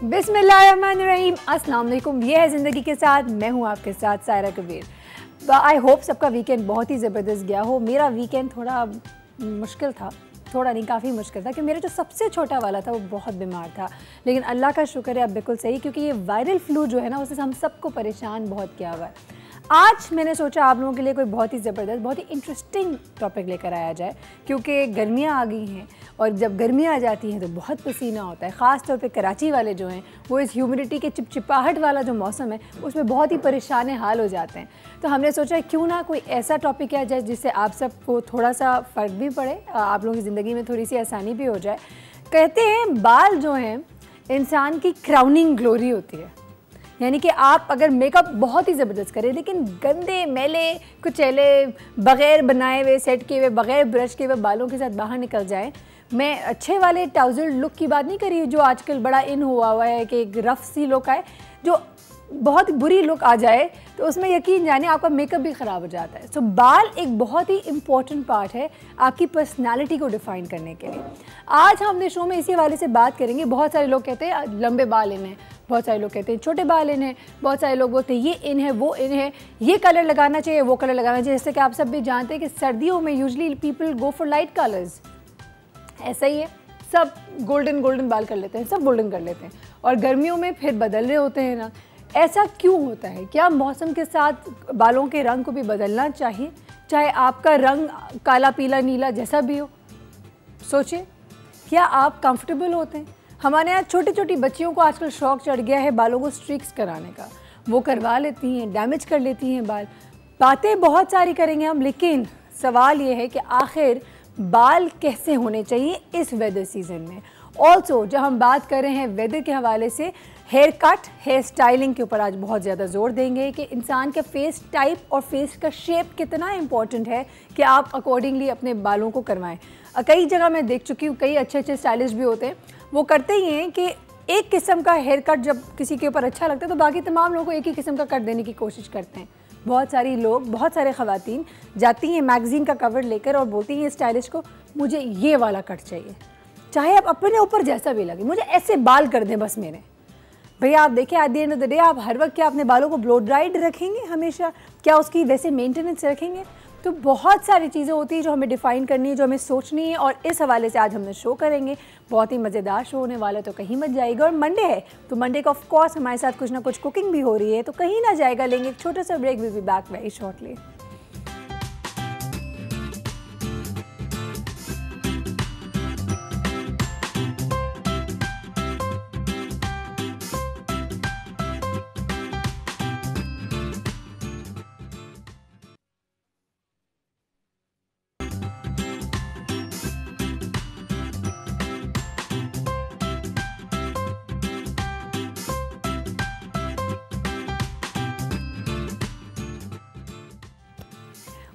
बिस्मिल्लाहिर्रहमानिर्रहीम, अस्सलाम वालेकुम। ये है ज़िंदगी के साथ, मैं हूँ आपके साथ सायरा कबीर। आई होप सबका वीकेंड बहुत ही ज़बरदस्त गया हो। मेरा वीकेंड थोड़ा मुश्किल था, थोड़ा नहीं काफ़ी मुश्किल था, कि मेरा जो सबसे छोटा वाला था वो बहुत बीमार था। लेकिन अल्लाह का शुक्र है अब बिल्कुल सही, क्योंकि ये वायरल फ्लू जो है ना उससे हम सबको परेशान बहुत किया हुआ है। आज मैंने सोचा आप लोगों के लिए कोई बहुत ही ज़बरदस्त, बहुत ही इंटरेस्टिंग टॉपिक लेकर आया जाए, क्योंकि गर्मियाँ आ गई हैं और जब गर्मियाँ आ जाती हैं तो बहुत पसीना होता है। ख़ास तौर पे कराची वाले जो हैं वो इस ह्यूमिडिटी के चिपचिपाहट वाला जो मौसम है उसमें बहुत ही परेशान हाल हो जाते हैं। तो हमने सोचा क्यों ना कोई ऐसा टॉपिक किया जाए जिससे आप सबको थोड़ा सा फ़र्क भी पड़े, आप लोगों की ज़िंदगी में थोड़ी सी आसानी भी हो जाए। कहते हैं बाल जो हैं इंसान की क्राउनिंग ग्लोरी होती है, यानी कि आप अगर मेकअप बहुत ही ज़बरदस्त करें लेकिन गंदे मैले कुचैले बग़ैर बनाए हुए सेट किए हुए बग़ैर ब्रश किए हुए बालों के साथ बाहर निकल जाएं। मैं अच्छे वाले टाउजर लुक की बात नहीं कर रही जो आजकल बड़ा इन हुआ है कि एक रफ सी लुक आए, जो बहुत बुरी लुक आ जाए तो उसमें यकीन जाने आपका मेकअप भी ख़राब हो जाता है। सो बाल एक बहुत ही इम्पॉर्टेंट पार्ट है आपकी पर्सनालिटी को डिफ़ाइन करने के लिए। आज हम अपने शो में इसी हवाले से बात करेंगे। बहुत सारे लोग कहते हैं लंबे बाल इन हैं, बहुत सारे लोग कहते हैं छोटे बाल इन हैं, बहुत सारे लोग बोलते हैं ये इन है वो इन है, ये कलर लगाना चाहिए वो कलर लगाना चाहिए। जैसे कि आप सब भी जानते हैं कि सर्दियों में usually people go for light colours, ऐसा ही है, सब गोल्डन बाल कर लेते हैं, सब गोल्डन कर लेते हैं, और गर्मियों में फिर बदल रहे होते हैं ना। ऐसा क्यों होता है? क्या मौसम के साथ बालों के रंग को भी बदलना चाहिए, चाहे आपका रंग काला पीला नीला जैसा भी हो? सोचिए, क्या आप कंफर्टेबल होते हैं? हमारे यहाँ छोटी छोटी बच्चियों को आजकल शौक़ चढ़ गया है बालों को स्ट्रिक्स कराने का, वो करवा लेती हैं, डैमेज कर लेती हैं बाल। बातें बहुत सारी करेंगे हम, लेकिन सवाल ये है कि आखिर बाल कैसे होने चाहिए इस वेदर सीज़न में। ऑल्सो जब हम बात कर रहे हैं वेदर के हवाले से, हेयर कट, हेयर स्टाइलिंग के ऊपर आज बहुत ज़्यादा जोर देंगे कि इंसान का फेस टाइप और फेस का शेप कितना इंपॉर्टेंट है कि आप अकॉर्डिंगली अपने बालों को करवाएं। कई जगह मैं देख चुकी हूँ, कई अच्छे स्टाइलिस्ट भी होते हैं, वो करते ही हैं कि एक किस्म का हेयर कट जब किसी के ऊपर अच्छा लगता है तो बाकी तमाम लोगों को एक ही किस्म का कट देने की कोशिश करते हैं। बहुत सारी लोग, बहुत सारे ख़वातीन जाती हैं मैगज़ीन का कवर लेकर और बोलती हैं स्टाइलिस्ट को मुझे ये वाला कट चाहिए, चाहे आप अपने ऊपर जैसा भी लगे, मुझे ऐसे बाल कर दें बस मेरे। भैया आप देखिए, eight the end of the day आप हर वक्त क्या अपने बालों को ब्लो ड्राइड रखेंगे हमेशा? क्या उसकी वैसे मेंटेनेंस रखेंगे? तो बहुत सारी चीज़ें होती हैं जो हमें डिफ़ाइन करनी है, जो हमें सोचनी है, और इस हवाले से आज हमने शो करेंगे। बहुत ही मज़ेदार शो होने वाला है, तो कहीं मत जाएगा। और मंडे है तो मंडे का ऑफ कोर्स हमारे साथ कुछ ना कुछ कुकिंग भी हो रही है, तो कहीं ना जाएगा। लेंगे एक छोटा सा break, will be back very shortly.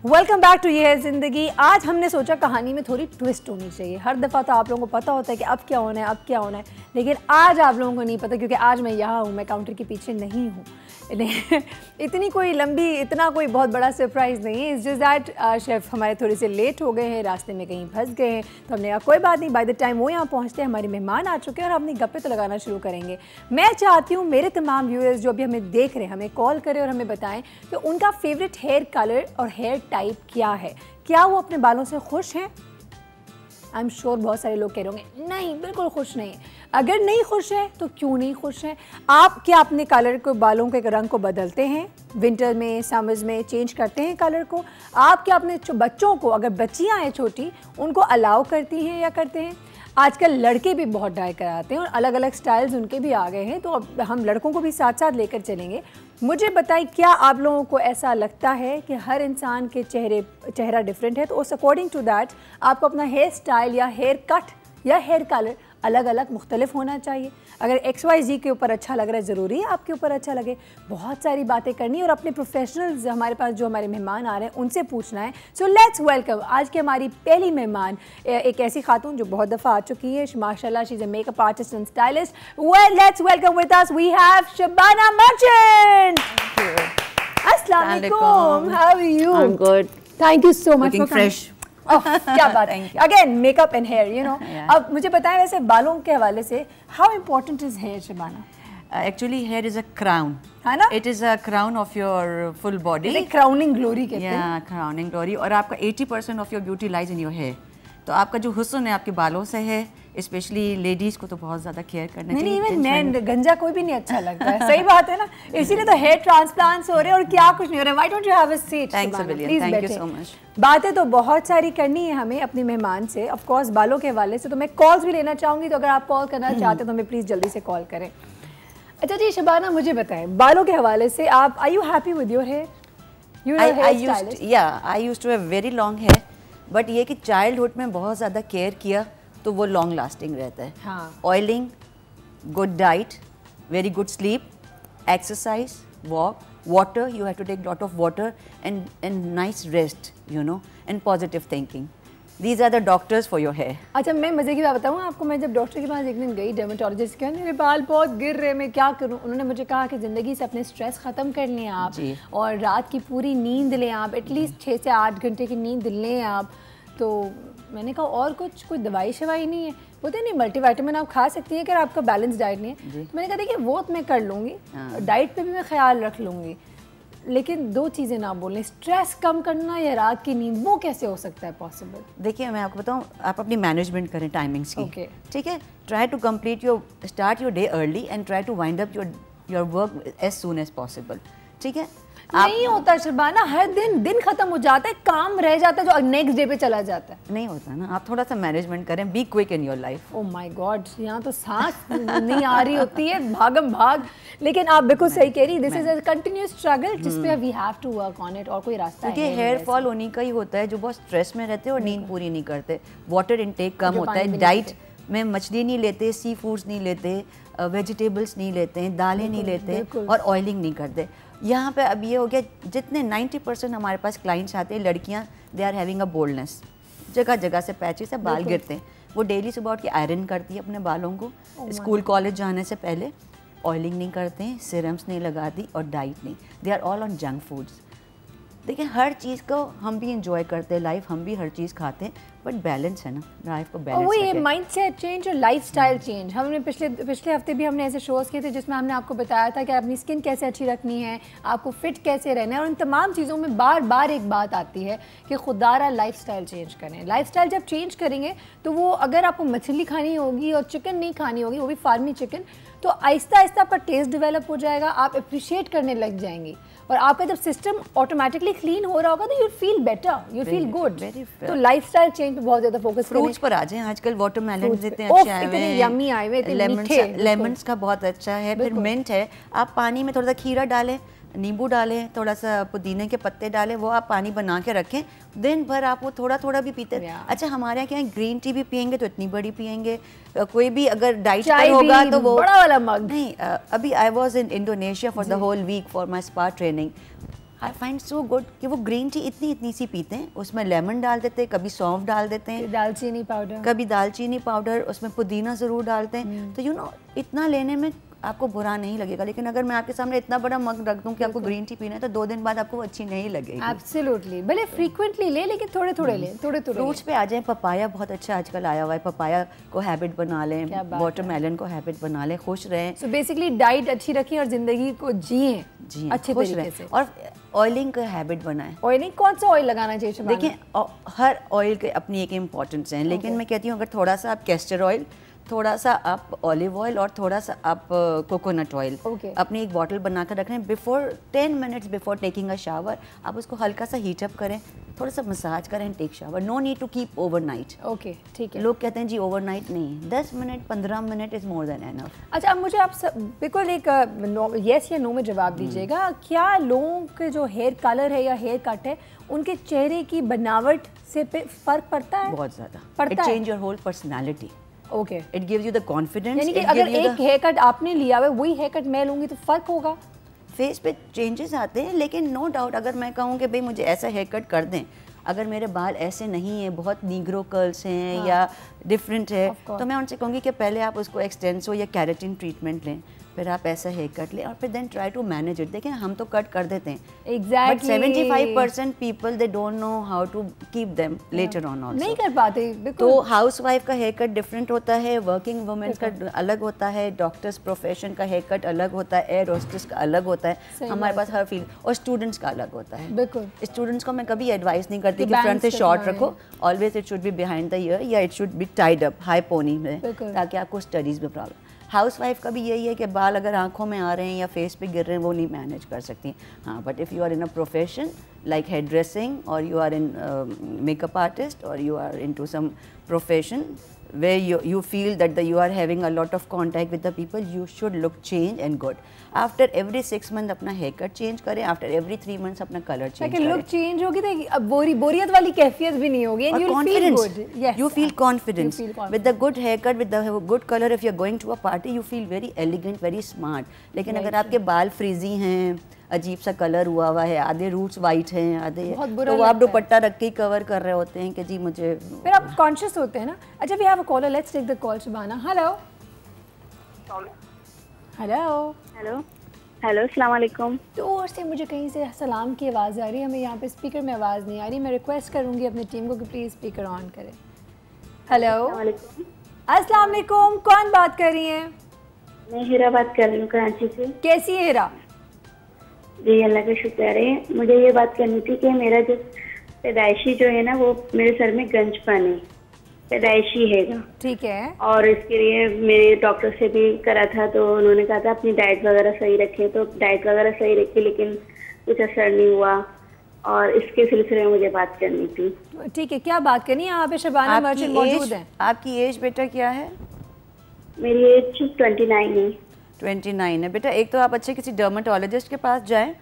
Welcome back to Yeh Hai ज़िंदगी। आज हमने सोचा कहानी में थोड़ी ट्विस्ट होनी चाहिए। हर दफ़ा तो आप लोगों को पता होता है कि अब क्या होना है, अब क्या होना है, लेकिन आज आप लोगों को नहीं पता, क्योंकि आज मैं यहाँ हूँ, मैं काउंटर के पीछे नहीं हूँ। इतनी कोई लंबी, इतना कोई बहुत बड़ा सरप्राइज़ नहीं है। इट्स जस्ट दैट शेफ़ हमारे थोड़े से लेट हो गए हैं, रास्ते में कहीं फंस गए हैं, तो हमने कहा कोई बात नहीं, बाय द टाइम वो यहाँ पहुँचते हैं हमारे मेहमान आ चुके हैं और अपनी गप्पे तो लगाना शुरू करेंगे। मैं चाहती हूँ मेरे तमाम व्यूअर्स जो अभी हमें देख रहे हैं हमें कॉल करें और हमें बताएं कि उनका फेवरेट हेयर कलर और हेयर टाइप क्या है। क्या वो अपने बालों से खुश हैं? आई एम श्योर बहुत सारे लोग कह रहे होंगे नहीं, बिल्कुल खुश नहीं। अगर नहीं खुश है तो क्यों नहीं खुश हैं? आप क्या अपने कलर को, बालों के रंग को बदलते हैं? विंटर में, समर्स में चेंज करते हैं कलर को? आप क्या अपने बच्चों को, अगर बच्चियां हैं छोटी, उनको अलाउ करती हैं या करते हैं? आजकल लड़के भी बहुत डाई कराते हैं और अलग अलग स्टाइल्स उनके भी आ गए हैं, तो अब हम लड़कों को भी साथ साथ लेकर चलेंगे। मुझे बताइए, क्या आप लोगों को ऐसा लगता है कि हर इंसान के चेहरा डिफरेंट है, तो उस अकॉर्डिंग टू दैट आपको अपना हेयर स्टाइल या हेयर कट या हेयर कलर अलग अलग मुख्तलिफ होना चाहिए? अगर XYZ के ऊपर अच्छा लग रहा है, ज़रूरी है आपके ऊपर अच्छा लगे? बहुत सारी बातें करनी और अपने प्रोफेशनल्स हमारे पास जो हमारे मेहमान आ रहे हैं उनसे पूछना है। सो लेट्स वेलकम आज की हमारी पहली मेहमान, एक ऐसी खातून जो बहुत दफ़ा आ चुकी है, माशाल्लाह she is a makeup artist and stylist. Well, let's welcome with us we have Shabana Merchant. अस्सलाम वालेकुम, how are you? I'm good. Thank you so much Looking for coming. fresh. क्या बात है, again makeup and hair, you know. अब मुझे बताएं वैसे बालों के हवाले से how important is hair Shabana? Actually, hair is a crown. है ना? It is a crown of your full body. Crowning glory कहते हैं। Yeah, crowning glory. और आपका 80% of your beauty lies in your hair. तो आपका जो हुस्न है आपके बालों से है, स्पेशली लेडीज को तो बहुत ज्यादा केयर करना चाहिए। नहीं, मैं गंजा कोई भी नहीं अच्छा लगता है, सही बात है ना, इसीलिए तो हेयर ट्रांसप्लांट्स हो रहे हैं और क्या कुछ नहीं हो रहा है। Why don't you have a seat? Thanks a billion, thank you so much. बातें तो बहुत सारी करनी है हमें अपने मेहमान से, ऑफ कोर्स बालों के हवाले से तो मैं कॉल्स भी लेना चाहूंगी, तो अगर आप कॉल करना चाहते हैं तो हमें प्लीज जल्दी से कॉल करें। अच्छा जी शबाना, मुझे बताएं बालों के हवाले से आप are you happy with your hair? You are hair stylist? या I used to have very long hair, but ये कि चाइल्डहुड में बहुत ज़्यादा केयर किया तो वो लॉन्ग लास्टिंग रहता है। हाँ। Oiling, good diet, very good sleep, exercise, walk, water, you have to take lot of water and nice rest, you know, and positive thinking. These are the doctors for your hair. अच्छा, मैं मज़े की बात बताऊँ आपको, मैं जब doctor के पास एक दिन गई, डर्मेटोलॉजिस्ट के, मेरे बाल बहुत गिर रहे, मैं क्या करूँ? उन्होंने मुझे कहा कि ज़िंदगी से अपने स्ट्रेस ख़त्म कर लें आप, और रात की पूरी नींद लें आप, एटलीस्ट 6 से 8 घंटे की नींद लें आप। तो मैंने कहा और कुछ कोई दवाई शवाई नहीं है? बोलते नहीं, मल्टीविटामिन आप खा सकती हैं अगर आपका बैलेंस डाइट नहीं है। तो मैंने कहा देखिए वो तो मैं कर लूँगी, डाइट पे भी मैं ख्याल रख लूँगी, लेकिन 2 चीज़ें ना बोलें, स्ट्रेस कम करना या रात की नींद, वो कैसे हो सकता है पॉसिबल? देखिए मैं आपको बताऊँ, आप अपनी मैनेजमेंट करें टाइमिंग्स की, ठीक है? Try to complete start your day early and try to wind up your work as soon as possible, ठीक है? नहीं होता शबाना, हर दिन खत्म हो जाता है, काम रह जाता है जो नेक्स्ट डे पे चला जाता है। नहीं होता ना, आप थोड़ा सा मैनेजमेंट करें, be quick in your life. Oh my God, यहाँ तो सांस नहीं आ रही होती है, भागम भाग। लेकिन आप बिल्कुल सही कह रही, this is a continuous struggle जिस पे we have to work on it, और कोई रास्ता है? क्योंकि हेयर फॉल उन्हीं का ही होता है जो बहुत स्ट्रेस में रहते हैं और नींद पूरी नहीं करते, वाटर इनटेक कम होता है, डाइट में मछली नहीं लेते, सी फूड्स नहीं लेते, वेजिटेबल्स नहीं लेते हैं, दालें नहीं लेते और ऑयलिंग नहीं करते। यहाँ पे अब ये हो गया, जितने 90% हमारे पास क्लाइंट्स आते हैं लड़कियाँ, they are having a boldness, जगह जगह से पैचेस से बाल गिरते हैं। वो डेली सुबह उठ के आयरन करती है अपने बालों को, स्कूल कॉलेज जाने से पहले ऑयलिंग नहीं करते हैं, सीरम्स नहीं लगाती और डाइट नहीं, they are all on junk foods. देखिए हर चीज़ को हम भी इंजॉय करते हैं, लाइफ हम भी हर चीज़ खाते हैं, बट बैलेंस है ना, लाइफ को बैलेंस वही माइंडसेट चेंज और लाइफस्टाइल चेंज। हमने पिछले हफ्ते भी हमने ऐसे शोज़ किए थे जिसमें हमने आपको बताया था कि अपनी स्किन कैसे अच्छी रखनी है, आपको फिट कैसे रहना है, और इन तमाम चीज़ों में बार बार एक बात आती है कि खुदारा लाइफस्टाइल चेंज करें। लाइफस्टाइल जब चेंज करेंगे तो वो, अगर आपको मछली खानी होगी और चिकन नहीं खानी होगी, वो भी फार्मी चिकन, तो आहिस्ता आहिस्ता आपका टेस्ट डेवलप हो जाएगा, आप अप्रिशिएट करने लग जाएंगी, और आपका जब सिस्टम ऑटोमेटिकली क्लीन हो रहा होगा तो you feel better, you feel good. तो लाइफस्टाइल चेंज पे बहुत ज्यादा फोकस करें। फ्रूट्स पर आ जाएं, आजकल वाटरमेलन जितने अच्छे आए हुए हैं, यम्मी आए हुए हैं, लेमन्स का बहुत अच्छा है, फिर मिंट है। आप पानी में थोड़ा सा खीरा डालें, नींबू डालें, थोड़ा सा पुदीने के पत्ते डालें, वो आप पानी बना के रखें, दिन भर आप वो थोड़ा थोड़ा भी पीते हैं। अच्छा हमारे यहाँ क्या है, ग्रीन टी भी पियेंगे तो इतनी बड़ी पियेंगे, कोई भी अगर डाइट पर होगा तो वो बड़ा वाला मग नहीं। अभी I was in Indonesia for the whole week for my spa training. I find so good कि वो ग्रीन टी इतनी सी पीते हैं, उसमें लेमन डाल देते हैं, कभी सौंफ डाल देते हैं, दालचीनी पाउडर, कभी दालचीनी पाउडर, उसमें पुदीना ज़रूर डालते हैं। तो यू नो इतना लेने में आपको बुरा नहीं लगेगा, लेकिन अगर मैं आपके सामने इतना बड़ा मग रख दूं कि आपको ग्रीन टी पीना है तो 2 दिन बाद आपको अच्छी नहीं लगेगी। एब्सोल्युटली, भले फ्रीक्वेंटली ले, लेकिन थोड़े थोड़े ले, थोड़े थोड़े। फ्रूट्स पे आ जाएं, पपाया बहुत अच्छा आजकल आया हुआ है, पपाया को हैबिट बना लें, वाटरमेलन को हैबिट बना लें, खुश रहें। सो बेसिकली डाइट अच्छी रखें और जिंदगी को जिएं अच्छे तरीके से, और ऑयलिंग का हैबिट बनाएं। ऑयलिंग कौन सा ऑयल लगाना चाहिए? देखिए हर ऑयल के अपनी एक इम्पोर्टेंस है, लेकिन मैं कहती हूँ अगर थोड़ा सा आप कैस्टर ऑयल, थोड़ा सा आप ऑलिव ऑयल और थोड़ा सा आप कोकोनट ऑयल अपनी एक बॉटल बनाकर रख लें, before 10 minutes before taking a shower आप उसको हल्का सा हीटअप करें, थोड़ा सा मसाज करें, take shower. No need to keep overnight. Okay, ठीक है। लोग कहते हैं जी ओवरनाइट नहीं, 10 minute 15 minute is more than enough. अच्छा, अब मुझे आप बिल्कुल एक येस या नो में जवाब दीजिएगा, क्या लोगों के जो हेयर कलर है या हेयर कट है उनके चेहरे की बनावट से फर्क पड़ता है? बहुत ज़्यादा। It change your whole personality. Okay, it gives you the confidence. यानी कि अगर एक हेयर कट आपने लिया हुआ है वही हेयर कट मैं लूँगी तो फर्क होगा? फेस पे चेंजेस आते हैं, लेकिन नो डाउट अगर मैं कहूँ कि भाई मुझे ऐसा हेयर कट कर दें, अगर मेरे बाल ऐसे नहीं है, बहुत नीग्रो कर्ल्स हैं या डिफरेंट है, तो मैं उनसे कहूँगी कि पहले आप उसको एक्सटेंसो या कैरेटिन ट्रीटमेंट लें, फिर आप ऐसा हेयर कट लें और फिर then try to manage it. देखें हम तो कट कर देते हैं, exactly, but 75% people they don't know how to keep them later on also, नहीं कर पाते। तो हाउस वाइफ का हेयर कट डिफरेंट होता है, वर्किंग वुमेन का अलग होता है, डॉक्टर्स प्रोफेशन का हेयर कट अलग होता है, एयर होस्टेस का अलग होता है, हमारे पास हर फील्ड, और स्टूडेंट्स का अलग होता है। बिल्कुल, स्टूडेंट्स को मैं कभी एडवाइस नहीं करती कि फ्रंट से शॉर्ट रखो, always it should be behind the ear या it should be tied up high pony में, ताकि आपको स्टडीज में प्रॉब्लम। हाउस वाइफ का भी यही है कि बाल अगर आंखों में आ रहे हैं या फेस पे गिर रहे हैं वो नहीं मैनेज कर सकती। हाँ, but if you are in a profession like hair dressing और you are in makeup artist और you are into some profession where you feel that you are having a lot of contact with the people, you should look change and good. After every 6 months अपना hair cut change करें, after every 3 months अपना colour change करें। Look change होगी तो अब बोरियत वाली कैफियत भी नहीं होगी, and you'll feel good. Yes, you feel confidence with the good haircut, with the good color. If you're going to a party, you feel very elegant, very smart. लेकिन अगर आपके बाल फ्रीजी हैं, अजीब सा कलर हुआ हुआ है, आधे रूट्स वाइट हैं, आधे, तो आप दुपट्टा रख के कवर कर रहे होते हैं कि जी मुझे, फिर आप कॉन्शियस होते हैं ना। अच्छा, we have a caller, let's take the call. Shabana, hello hello hello hello, अस्सलाम वालेकुम। दूर से मुझे कहीं से सलाम की आवाज़ आ रही है, हमें यहाँ पे स्पीकर में आवाज़ नहीं आ रही। मैं रिक्वेस्ट करूँगी अपनी टीम को कि प्लीज़ स्पीकर ऑन करें। हेलो, अस्सलाम वालेकुम, कौन बात कर रही हैं? मैं हीरा बात कर रही हूँ कराची से। कैसी है हीरा? जी अल्लाह का शुक्र है। मुझे ये बात करनी थी कि मेरा जो पैदाइशी जो है ना वो मेरे सर में गंजपन है, पैदाइशी है। ठीक है। और इसके लिए मेरे डॉक्टर से भी करा था तो उन्होंने कहा था अपनी डाइट वगैरह सही रखें, तो डाइट वगैरह सही रखी लेकिन कुछ असर नहीं हुआ, और इसके सिलसिले में मुझे बात करनी थी। ठीक है, क्या बात करनी है? यहाँ पे शबाना मर्चेंट मौजूद है। आपकी एज बेटा क्या है? मेरी एज 29 है। 29 है बेटा। एक तो आप अच्छे किसी डर्माटोलॉजिस्ट के पास जाएं,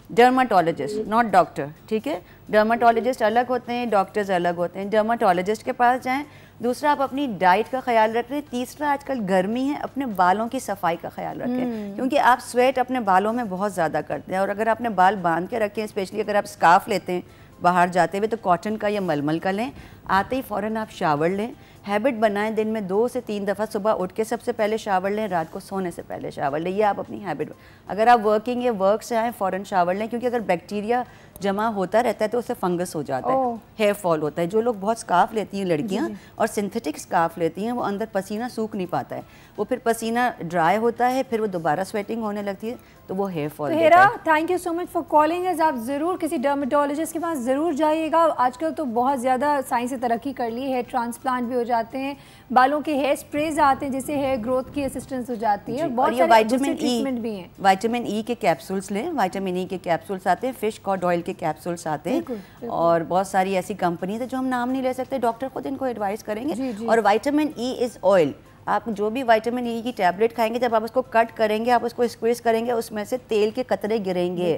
डर्माटोलॉजिस्ट नॉट डॉक्टर, ठीक है? डर्माटोलॉजिस्ट अलग होते हैं, डॉक्टर्स अलग होते हैं, डर्माटोलॉजिस्ट के पास जाएं। दूसरा, आप अपनी डाइट का ख्याल रखें। तीसरा, आजकल गर्मी है, अपने बालों की सफाई का ख्याल रखें, क्योंकि आप स्वेट अपने बालों में बहुत ज़्यादा करते हैं, और अगर आपने बाल बांध के रखें, स्पेशली अगर आप स्कार्फ लेते हैं बाहर जाते हुए, तो कॉटन का या मलमल का लें। आते ही फ़ौरन आप शावर लें। हैबिट बनाएं, दिन में 2 से 3 दफ़ा सुबह उठ के सबसे पहले शावर लें, रात को सोने से पहले शावर लें। ये आप अपनी हैबिट, अगर आप वर्किंग या वर्क से आएँ फ़ौरन शावर लें, क्योंकि अगर बैक्टीरिया जमा होता रहता है तो उससे फंगस हो जाता है, हेयर फॉल होता है। जो लोग बहुत स्कार्फ लेती हैं लड़कियां और सिंथेटिक स्कार्फ लेती हैं, वो अंदर पसीना सूख नहीं पाता है, वो फिर पसीना ड्राई होता है, फिर वो दोबारा स्वेटिंग होने लगती है, तो वो hair fall. Hira, thank you so much for calling us. आप ज़रूर किसी डर्मेटोलॉजिस्ट के पास ज़रूर जाइएगा। आजकल तो बहुत ज़्यादा साइंस ने तरक्की कर ली है, हेयर ट्रांसप्लांट भी हो जाते हैं, बालों के हेयर स्प्रेज आते हैं जिससे हेयर ग्रोथ की असिस्टेंस हो जाती है, बहुत सारे ट्रीटमेंट भी हैं। विटामिन ई के कैप्सूल्स लें, विटामिन ई के कैप्सूल्स आते हैं, फिश कॉड ऑयल के कैप्सूल्स आते हैं, और बहुत सारी ऐसी कंपनीज है जो हम नाम नहीं ले सकते, डॉक्टर खुद इनको एडवाइस करेंगे। और विटामिन ई इज़ ऑयल। आप जो भी विटामिन ई की टैबलेट खाएंगे, जब आप उसको कट करेंगे, आप उसको स्क्वीज करेंगे, उसमें से तेल के कतरे गिरेंगे,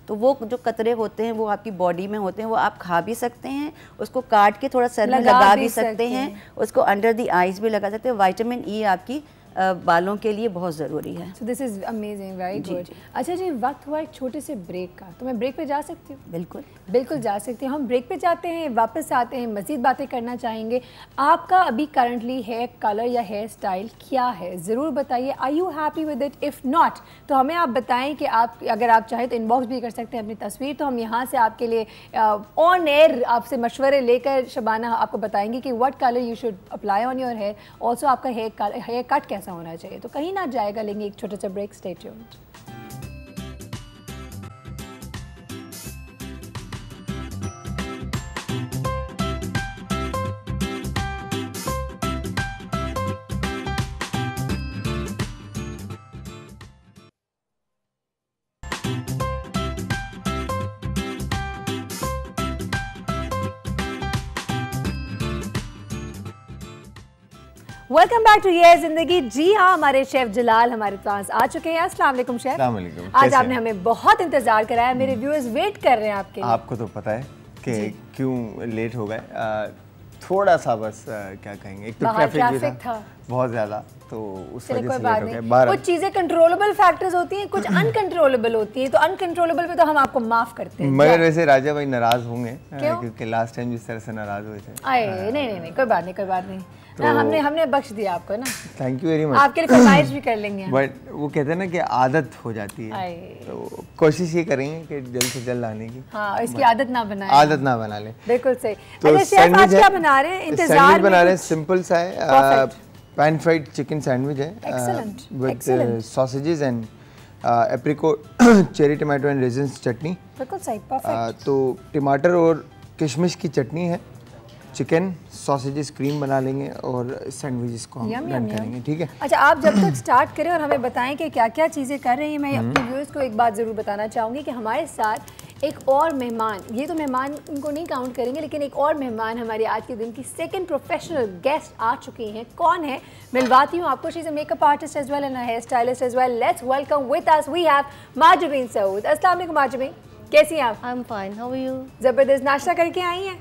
तो वो जो कतरे होते हैं वो आपकी बॉडी में होते हैं, वो आप खा भी सकते हैं, उसको काट के थोड़ा सर में लगा भी सकते हैं, उसको अंडर द आइज भी लगा सकते हैं। विटामिन ई आपकी बालों के लिए बहुत ज़रूरी है। So this is amazing, very good. अच्छा जी, वक्त हुआ एक छोटे से ब्रेक का, तो मैं ब्रेक पे जा सकती हूँ? बिल्कुल बिल्कुल जा सकती हूँ। हम ब्रेक पे जाते हैं, वापस आते हैं, मज़ीद बातें करना चाहेंगे। आपका अभी करंटली हेयर कलर या हेयर स्टाइल क्या है, ज़रूर बताइए। Are you happy with it? If not तो हमें आप बताएं कि आप, अगर आप चाहें तो इनबॉक्स भी कर सकते हैं अपनी तस्वीर, तो हम यहाँ से आपके लिए ऑन एयर आपसे मशवरे लेकर शबाना आपको बताएंगे कि what colour you should apply on your hair, also आपका हेयर कट कैसा होना चाहिए। तो कहीं ना जाएगा, लेंगे एक छोटा सा break. Stay tuned. Welcome back to ये जिंदगी। जी हाँ, हमारे शेफ जलाल हमारे पास आ चुके हैं। अस्सलाम वालेकुम शेफ। अस्सलाम वालेकुम। आज आपने हमें बहुत इंतजार कराया, मेरे व्यूअर्स वेट कर रहे हैं आपके लिए। आपको तो पता है कि क्यों लेट हो गए, थोड़ा सा बस क्या कहेंगे, एक तो ट्रैफिक था बहुत ज्यादा, तो उस वजह से लेट हो गए। कुछ चीजें कंट्रोलेबल फैक्टर्स होती हैं, कुछ अनकंट्रोलेबल होती हैं, तो अनकंट्रोलेबल पे तो हम आपको माफ करते हैं। मगर वैसे राजा भाई नाराज होंगे क्योंकि लास्ट टाइम जिस तरह से नाराज हुए थे। नहीं, कोई बात नहीं, कोई बात नहीं। तो हमने बख्श दिया आपको ना। Thank you very much. आपके लिए फरमाइश भी कर लेंगे। बट वो कहते हैं ना कि आदत हो जाती है, तो कोशिश ये करेंगे कि जल्द से जल्द लाने की। हाँ, इसकी आदत ना बनाएं। आदत ना बना लें। बिल्कुल सही। तो अच्छा शेफ आज क्या बना रहे हैं? इंतजार बना रहे हैं, सिंपल सा है, पैन फ्राइड चिकन सैंडविच है with sausages and apricot cherry tomato and raisins chutney. बिल्कुल सही, परफेक्ट। तो टमाटर और किशमिश की चटनी है, चिकन सॉसेजेस क्रीम बना लेंगे और सैंडविचेस को हम ब्लेंड करेंगे, ठीक है। अच्छा, आप जब तक स्टार्ट करें और हमें बताएं कि क्या क्या चीज़ें कर रही हैं, मैं अपने व्यूअर्स को एक बात ज़रूर बताना चाहूँगी कि हमारे साथ एक और मेहमान, ये तो मेहमान इनको नहीं काउंट करेंगे, लेकिन एक और मेहमान हमारे आज के दिन की सेकंड प्रोफेशनल गेस्ट आ चुकी हैं। कौन है मिलवाती हूँ आपको। She is a makeup artist as well and hair stylist as well. Let's welcome with us we have Mahjabeen Saud. अस्सलाम वालेकुम माजबीन, कैसी हैं आप? I am fine, how are you? ज़बरदस्त। नाश्ता करके आई हैं?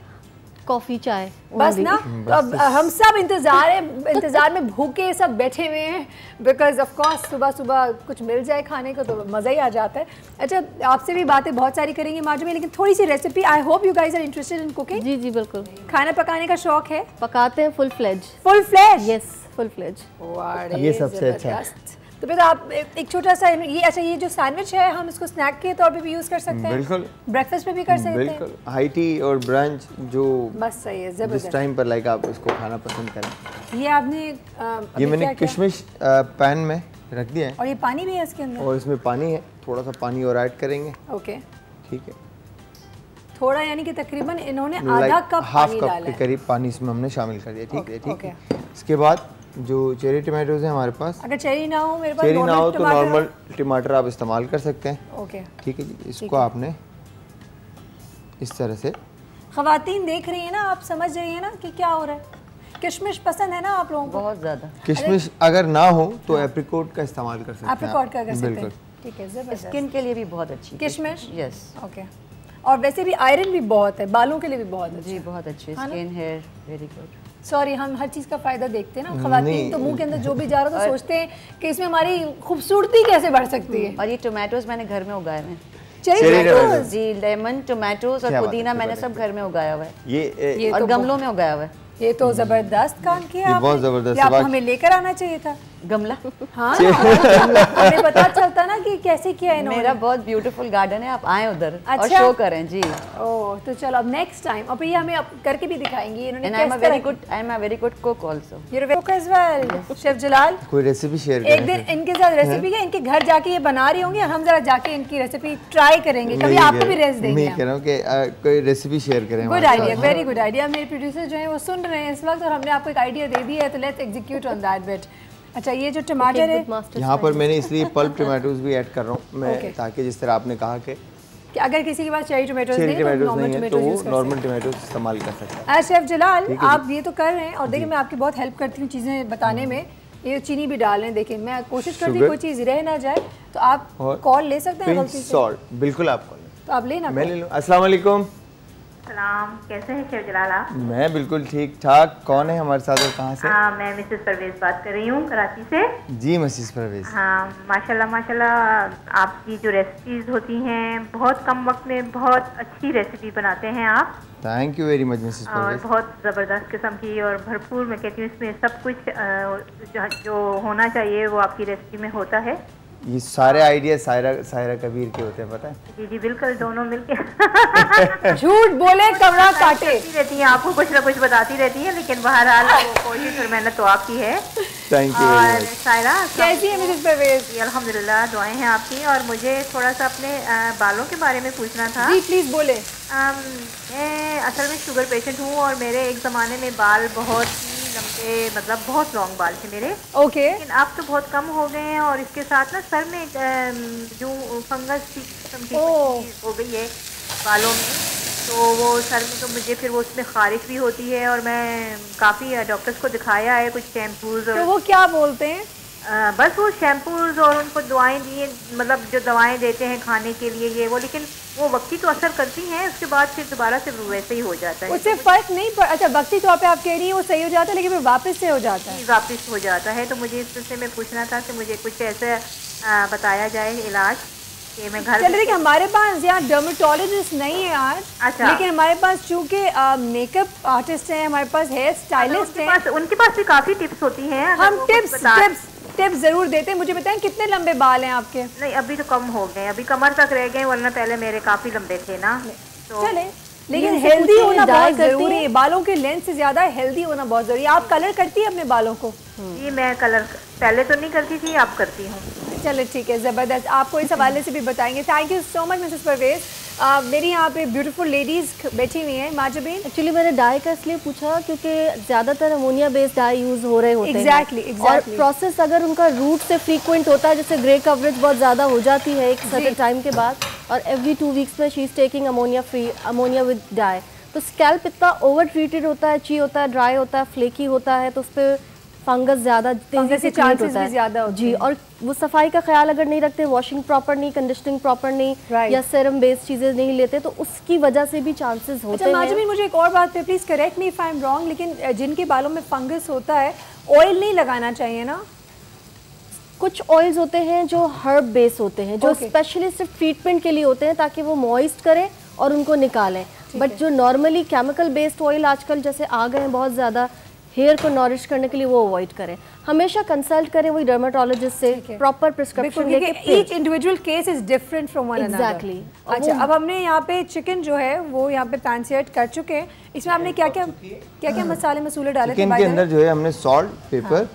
कॉफ़ी चाय बस ना। तो अब हम सब इंतज़ार में भूखे सब बैठे हुए हैं, बिकॉज ऑफ कोर्स सुबह सुबह कुछ मिल जाए खाने को तो मज़ा ही आ जाता है। अच्छा, आपसे भी बातें बहुत सारी करेंगे माजूम, लेकिन थोड़ी सी recipe. I hope you guys are interested in cooking. जी जी बिल्कुल। खाना पकाने का शौक है? पकाते हैं full fledge. Full fledge? Yes, full fledge. ये सबसे अच्छा है। तो फिर आप एक छोटा सा ये, अच्छा ये जो सैंडविच है हम इसको स्नैक के तौर पे भी यूज़ कर सकते हैं? बिल्कुल। ब्रेकफास्ट पे भी कर सकते हैं? बिल्कुल। हाई टी और ब्रंच जो बस सही है, ज़बरदस्त। जिस टाइम पर लाइक आप इसको खाना पसंद करें। ये आपने ये मैंने किशमिश पैन में रख दिया है। और ये पानी भी है इसके अंदर? और इसमें पानी है, थोड़ा सा पानी और ऐड करेंगे। ओके, ठीक है। थोड़ा यानी कि तकरीबन इन्होंने आधा कप हाफ पानी कप डाला के है। करीब पानी इसमें हमने शामिल कर दिया, ठीक है। ठीक ओके। है। इसके बाद जो चेरी टमाटोज हैं हमारे पास, अगर चेरी ना हो, मेरे पास चेरी ना हो तो टमाटर नॉर्मल टमाटर आप इस्तेमाल कर सकते हैं। ओके, ठीक है जी। इसको आपने इस तरह से, ख़वातीन देख रही है ना, आप समझ रही है ना कि क्या हो रहा है। किशमिश पसंद है ना आप लोगों को? बहुत ज़्यादा। किशमिश अगर ना हो तो एप्रिकॉट का इस्तेमाल कर सकते हैं। एप्रिकॉट का कर सकते हैं, बिल्कुल। ठीक है। ज़बरदस्त। स्किन के लिए भी बहुत अच्छी किशमिश? यस। ओके। और वैसे भी आयरन भी बहुत है, बालों के लिए भी बहुत अच्छा। जी बहुत अच्छी skin, hair, very good. Sorry, हम हर चीज़ का फ़ायदा देखते हैं ना। ख़वातीन तो मुंह के अंदर जो भी जा रहा है तो सोचते हैं कि इसमें हमारी खूबसूरती कैसे बढ़ सकती है। और ये टोमेटोज मैंने घर में उगाए हुए हैं। Cherry tomatoes? जी, लेमन, टोमेटोज और पुदीना मैंने सब घर में उगाया हुआ है। ये और तो गमलों में उगाया हुआ है। ये तो जबरदस्त काम किया आपने। बहुत जबरदस्त। आप हमें लेकर आना चाहिए था गमला। हाँ, हमें पता चलता ना कि कैसे किया इन्होंने। मेरा बहुत ब्यूटीफुल गार्डन है, आप आए उधर और अच्छा? शो करें जी। ओह, तो चलो अब नेक्स्ट टाइम अब ये हमें करके भी दिखाएंगे इन्होंने। And I am a very good cook also. You're a cook as well, chef Jalal. कोई रेसिपी शेयर करें। एक दिन इनके साथ रेसिपी है, इनके घर जाके ये बना रही होंगी और हम जरा जाके इनकी रेसिपी ट्राई करेंगे, कभी आपको भी रेसिपी देंगे। मैं कह रहा हूँ कि कोई रेसिपी शेयर करें। Good idea, very good idea. मेरे प्रोड्यूसर जो है वो सुन रहे हैं इस वक्त और हमने आपको एक आइडिया दे दिया है, तो let's execute on that bit. अच्छा, ये जो टमाटर है यहाँ पर मैंने इसलिए पल्प टमाटोज भी ऐड कर रहा हूँ मैं, ताकि जिस तरह आपने कहा कि अगर किसी के पास चेरी टमाटोज नहीं है तो वो नॉर्मल टमाटोज इस्तेमाल कर सकते हैं। शेफ जलाल, आप ये तो कर रहे हैं और देखिए मैं आपकी बहुत हेल्प करती हूँ चीज़ें बताने में। ये चीनी भी डाल रहे हैं, देखिए मैं कोशिश करती हूँ कोई चीज़ रह ना जाए। तो आप कॉल ले सकते हैं गलती से? सॉल्ट, बिल्कुल आप कॉल तो आप लेना। मैं ले लूँ। अस्सलाम वालेकुम। सलाम, कैसे हैं शेफ जलाल आप? मैं बिल्कुल ठीक ठाक। कौन है हमारे साथ और कहाँ से? हाँ, मैं मिसेस परवेज बात कर रही हूँ कराची से। जी मिसेस परवेज। हाँ, माशाल्लाह माशाल्लाह, आपकी जो रेसिपीज होती हैं बहुत कम वक्त में बहुत अच्छी रेसिपी बनाते हैं आप। Thank you very much Mrs और परवेज। बहुत ज़बरदस्त किस्म की और भरपूर, मैं कहती हूँ इसमें सब कुछ जो होना चाहिए वो आपकी रेसिपी में होता है। ये सारे आइडिया सायरा कबीर के होते हैं, पता है? जी जी बिल्कुल, दोनों मिलके झूठ बोले कमरा काटे रहती हैं, आपको कुछ ना कुछ बताती रहती है, लेकिन बहरहाल कोशिश और मेहनत तो आपकी है। Thank you. और सायरा कैसी है मिसेस परवेज? अल्हम्दुलिल्लाह, दुआएं हैं आपकी। और मुझे थोड़ा सा अपने बालों के बारे में पूछना था। जी प्लीज बोले। मैं असल में शुगर पेशेंट हूँ और मेरे एक ज़माने में बाल बहुत ही लंबे, मतलब बहुत लॉन्ग बाल थे मेरे। ओके। लेकिन अब तो बहुत कम हो गए हैं और इसके साथ ना सर में जो फंगस की हो गई है बालों में, तो वो सर में तो मुझे फिर वो उसमें खारिश भी होती है और मैं काफ़ी डॉक्टर्स को दिखाया है, कुछ शैम्पूज़ और तो वो क्या बोलते हैं? बस वो शैम्पूज़ और उनको दवाएं दिए, मतलब जो दवाएं देते हैं खाने के लिए ये वो, लेकिन वो वक्ती तो असर करती हैं, उसके बाद फिर दोबारा से वैसे ही हो जाता है। उससे फर्क नहीं पड़। अच्छा, वक्ती तौर पे आप कह रही हैं वो सही हो जाता है लेकिन फिर वापस से हो जाता है? वापस हो जाता है। तो मुझे इस विषय में पूछना था कि मुझे कुछ ऐसे बताया जाए इलाज कि मैं घर चलिए, देखिए हमारे पास यहाँ डर्मेटोलॉजिस्ट नहीं है आज। अच्छा। लेकिन हमारे पास चूंकि मेकअप आर्टिस्ट हैं, हमारे पास हेयर स्टाइलिस्ट हैं, उनके पास भी काफी टिप्स होती हैं। हम टिप्स जरूर देते हैं। मुझे बताएं कितने लंबे बाल हैं आपके? नहीं, अभी तो कम हो गए, अभी कमर तक रह गए, वरना पहले मेरे काफी लंबे थे ना। तो चले, लेकिन हेल्दी होना बहुत जरूरी है। बालों के लेंथ से ज्यादा हेल्दी होना बहुत जरूरी है। आप कलर करती है अपने बालों को? जी, मैं कलर पहले तो नहीं करती थी, अब करती हूँ। चलो ठीक है, ज़बरदस्त। आपको इस हवाले से भी बताएंगे। Thank you so much Mrs Parvez. मेरी यहाँ पे ब्यूटीफुल लेडीज बैठी हुई हैं। माजबीन, एक्चुअली मैंने डाई का इसलिए पूछा क्योंकि ज़्यादातर अमोनिया बेस्ड डाई यूज़ हो रहे होते हैं। एग्जैक्टली। और प्रोसेस अगर उनका रूट से फ्रीक्वेंट होता है, जैसे ग्रे कवरेज बहुत ज़्यादा हो जाती है एक सर्टेन टाइम के बाद, और एवरी 2 वीक्स में she is taking ammonia with dye, तो स्कैल्प इतना ओवर ट्रीटेड होता है, ची होता है, ड्राई होता है, फ्लेकी होता है, तो उस पर फंगस ज़्यादा तेजी से क्रिएट होता है। ज़्यादा होते जी, और वो सफाई का ख्याल अगर नहीं रखते, वॉशिंग प्रॉपर नहीं, कंडीशनिंग प्रॉपर नहीं, या सेरम बेस्ड चीज़ें नहीं लेते, तो उसकी वजह से भी चांसेस होते हैं। माजबीन, मुझे एक और बात पे please correct me if I am wrong, लेकिन जिनके बालों में फंगस होता है, ऑयल नहीं लगाना चाहिए ना? कुछ ऑयल्स होते हैं जो हर्ब बेस होते हैं, जो स्पेशली सिर्फ ट्रीटमेंट के लिए होते हैं, ताकि वो मॉइस्ट करें और उनको निकालें। बट जो नॉर्मली केमिकल बेस्ड ऑयल आजकल जैसे आ गए हैं बहुत ज़्यादा, हेयर को नॉरिश करने के लिए, वो अवॉइड करें। हमेशा कंसल्ट करें वही डर्मेटोलॉजिस्ट से, प्रॉपर प्रिस्क्रिप्शन लेके। Each individual case is different from one another. Exactly. अच्छा, अब हमने यहाँ पे चिकन जो है वो यहाँ पे पैन से ऐड कर चुके हैं। इसमें हमने क्या क्या मसाले मसूले डाले थे? चिकन के अंदर जो है हमने सॉल्ट, पेपर,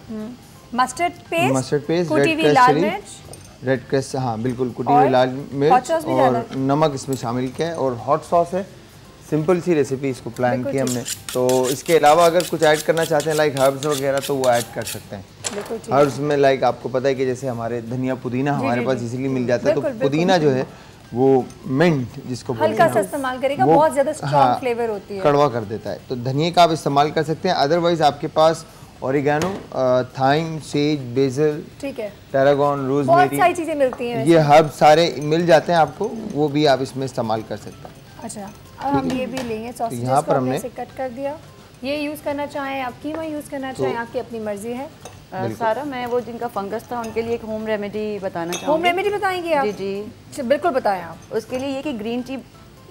मस्टर्ड पेस्ट, कुटी हुई लाल मिर्च, रेड क्रस्ट, हाँ बिल्कुल, कुटी हुई लाल मिर्च और नमक इसमें शामिल किया है, और हॉट सॉस है। सिंपल सी रेसिपी इसको प्लान की हमने। तो इसके अलावा अगर कुछ ऐड करना चाहते हैं लाइक हर्ब्स वगैरह, तो वो ऐड कर सकते हैं। हर्ब्स में लाइक आपको पता है कि जैसे हमारे धनिया पुदीना हमारे पास इजीली मिल जाता है, तो पुदीना जो है वो मिंट जिसको हल्का सा इस्तेमाल करेगा, बहुत ज्यादा स्ट्रॉन्ग फ्लेवर होती है, कड़वा कर देता है, तो धनिया का आप इस्तेमाल कर सकते हैं। अदरवाइज आपके पास ओरिगेनो, थाइम, सेज, बेसिल, ठीक है, टैरागोन, रोज़मेरी, बहुत सारी चीजें मिलती हैं, ये हर्ब सारे मिल जाते हैं आपको, वो भी आप इसमें इस्तेमाल कर सकते हैं। अच्छा, अब हम ये भी लेंगे सॉसेज यहाँ पर हमने कट कर दिया। ये यूज़ करना चाहें आप, कीमा यूज़ करना चाहें, आपकी अपनी मर्जी है। सारा, मैं वो जिनका फंगस था उनके लिए एक होम रेमेडी बताना चाहूँगी। होम रेमेडी बताएंगे आप? जी जी बिल्कुल बताएं आप। उसके लिए ये कि ग्रीन टी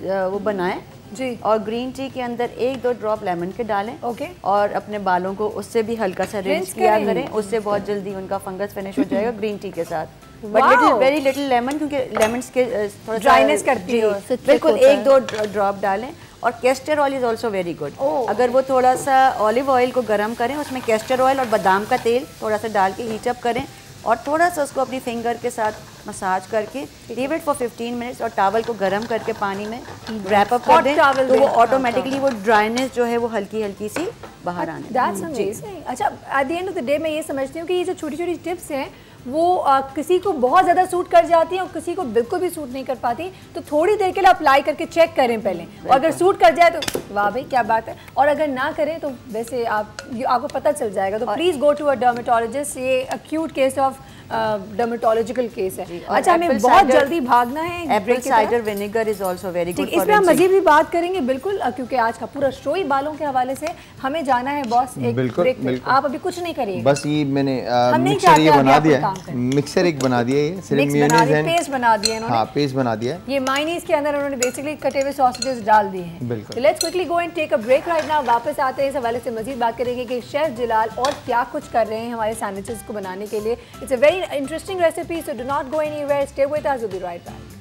वो बनाएं जी, और ग्रीन टी के अंदर 1-2 ड्रॉप लेमन के डालें। ओके। और अपने बालों को उससे भी हल्का सा रिंस किया करें, उससे बहुत जल्दी उनका फंगस फिनिश हो जाएगा ग्रीन टी के साथ। बट वेरी लिटिल लेमन, क्योंकि लेमन्स के थोड़ा ड्राइनेस करती है, बिल्कुल 1-2 ड्रॉप डालें। और castor oil is also very good. अगर वो थोड़ा सा ऑलिव ऑयल को गर्म करें, उसमें कैस्टर ऑयल और बादाम का तेल थोड़ा सा डाल के हीट अप करें, और थोड़ा सा उसको अपनी फिंगर के साथ मसाज करके लीव इट फॉर 15 मिनट्स, और टॉवल को गर्म करके पानी में रैप अप कर दें, तो वो ऑटोमेटिकली वो ड्राइनेस जो है वो हल्की हल्की सी बाहर आने। That's amazing. अच्छा, at the end of the day मैं ये समझती हूँ कि ये जो छोटी छोटी टिप्स हैं वो किसी को बहुत ज़्यादा सूट कर जाती हैं और किसी को बिल्कुल भी सूट नहीं कर पाती, तो थोड़ी देर के लिए अप्लाई करके चेक करें पहले, और अगर सूट कर जाए तो वाह भाई क्या बात है, और अगर ना करें तो वैसे आपको पता चल जाएगा। तो please go to a dermatologist. ये acute case of dermatological case है। अच्छा, हमें बहुत जल्दी भागना है। Apple cider vinegar is also very good. इसमें हम मजीद भी बात करेंगे बिल्कुल, क्योंकि आज का पूरा शो ही बालों के हवाले से। हमें जाना है बॉस एक ब्रेक में। आप अभी कुछ नहीं करिए, बस ये मैंने मिक्सर ये बना दिया है, मिक्सर एक बना दिया है, सिर्फ मेयोनेज़ एंड पेस्ट बना दिया इन्होंने। हां, पेस्ट बना दिया है। ये मायोनीज के अंदर उन्होंने बेसिकली कटे हुए सॉसेजेस डाल दिए हैं। बिल्कुल। Let's quickly go and take a break right now. वापस आते हैं, इस हवाले से मजीद बात करेंगे कि शेफ जिलाल और क्या कुछ कर रहे हैं हमारे सैंडविचेस को बनाने के लिए। It's a very interesting recipe, so do not go anywhere, stay with us, will be right back.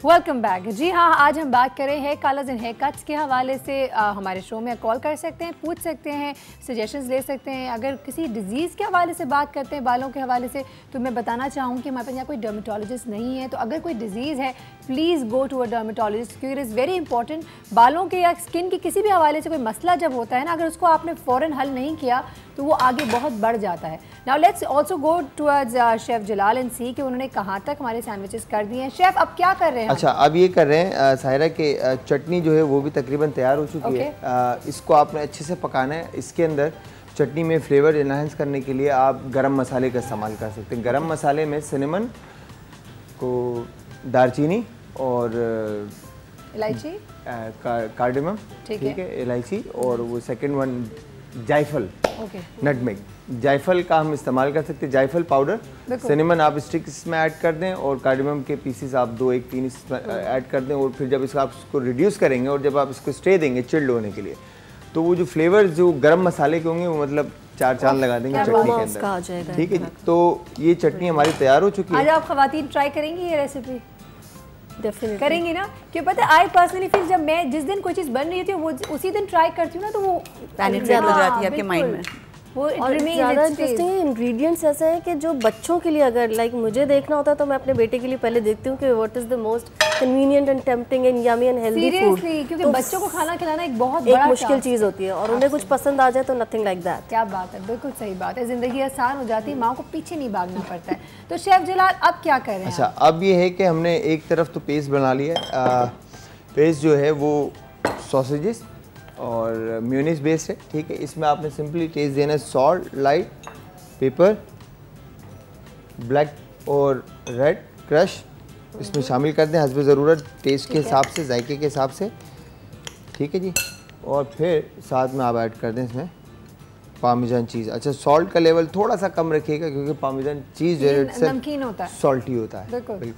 Welcome back. जी हाँ, आज हम बात कर रहे हैं कलर्स एंड हेयर कट्स के हवाले से। हमारे शो में कॉल कर सकते हैं, पूछ सकते हैं, सजेशंस ले सकते हैं। अगर किसी डिजीज़ के हवाले से बात करते हैं, बालों के हवाले से, तो मैं बताना चाहूँ कि हमारे पास यहाँ कोई डर्मेटोलॉजिस्ट नहीं है। तो अगर कोई डिजीज़ है please go to a dermatologist, क्योंकि इट इज़ वेरी इंपॉर्टेंट। बालों के या स्किन के किसी भी हवाले से कोई मसला जब होता है ना, अगर उसको आपने फ़ौरन हल नहीं किया तो वो आगे बहुत बढ़ जाता है। Now let's also go towards chef Jalal and see कि उन्होंने कहाँ तक हमारे सैंडविचेस कर दिए हैं। शेफ़ अब क्या कर रहे हैं? अच्छा, अब ये कर रहे हैं साहिरा के चटनी जो है वो भी तकरीबन तैयार हो चुकी है। इसको आपने अच्छे से पकाना है। इसके अंदर चटनी में फ्लेवर इनहेंस करने के लिए आप गरम मसाले का इस्तेमाल कर सकते हैं। गरम मसाले में सिनेमन को, दालचीनी, और इलायची, कार्डेमम, ठीक है, इलायची, और वो सेकंड वन जायफल, नटमेग। जायफल का हम इस्तेमाल कर सकते हैं, जायफल पाउडर। सिनेमन आप स्टिक इसमें ऐड कर दें और कार्डेमम के पीसेस आप 2, 1, 3 ऐड कर दें। और फिर जब इसको आप इसको रिड्यूस करेंगे और जब आप इसको स्टे देंगे चिल्ड होने के लिए, तो वो जो फ्लेवर जो गरम मसाले के होंगे वो मतलब 4 चांद लगा देंगे चटनी के अंदर। ठीक है जी, तो ये चटनी हमारी तैयार हो चुकी है। आज आप खवातीन ट्राई करेंगी ये रेसिपी? डेफिनेटली करेंगी ना, क्यों पता है आई पर्सनली फील जब मैं जिस दिन कोई चीज़ बन रही होती है वो उसी दिन ट्राई करती हूँ ना, तो वो पेनिट्रेट हो जाती है आपके माइंड में। वो ज़्यादा इंटरेस्टिंग इंग्रेडिएंट्स ऐसे हैं कि जो बच्चों के लिए अगर लाइक मुझे देखना होता है तो मैं अपने बेटे के लिए पहले देखती हूँ कि what is the most convenient and tempting and yummy and healthy food, क्योंकि बच्चों को खाना खिलाना एक बहुत बड़ा मुश्किल चीज़ होती है और उन्हें कुछ पसंद आ जाए तो नथिंग लाइक दैट। क्या बात है, बिल्कुल सही बात है। ज़िंदगी आसान हो जाती है, माँ को पीछे नहीं भागना पड़ता है। तो शेफ़ जलाल अब क्या कर रहे हैं? अच्छा, अब ये है कि हमने एक तरफ तो पेस्ट बना लिया है। पेस्ट जो है वो सॉसेजेस और म्यूनिस बेस्ड है। ठीक है, इसमें आपने सिंपली टेस्ट देना है सॉल्ट, लाइट, पेपर, ब्लैक और रेड क्रश इसमें शामिल कर दें हस्ब ज़रूरत, टेस्ट के हिसाब से, जायके के हिसाब से। ठीक है जी, और फिर साथ में आप ऐड कर दें इसमें पार्मेजान चीज़। अच्छा, सॉल्ट का लेवल थोड़ा सा कम रखिएगा क्योंकि पार्मेजान चीज़ जो है नमकीन होता है, सॉल्टी होता है। बिल्कुल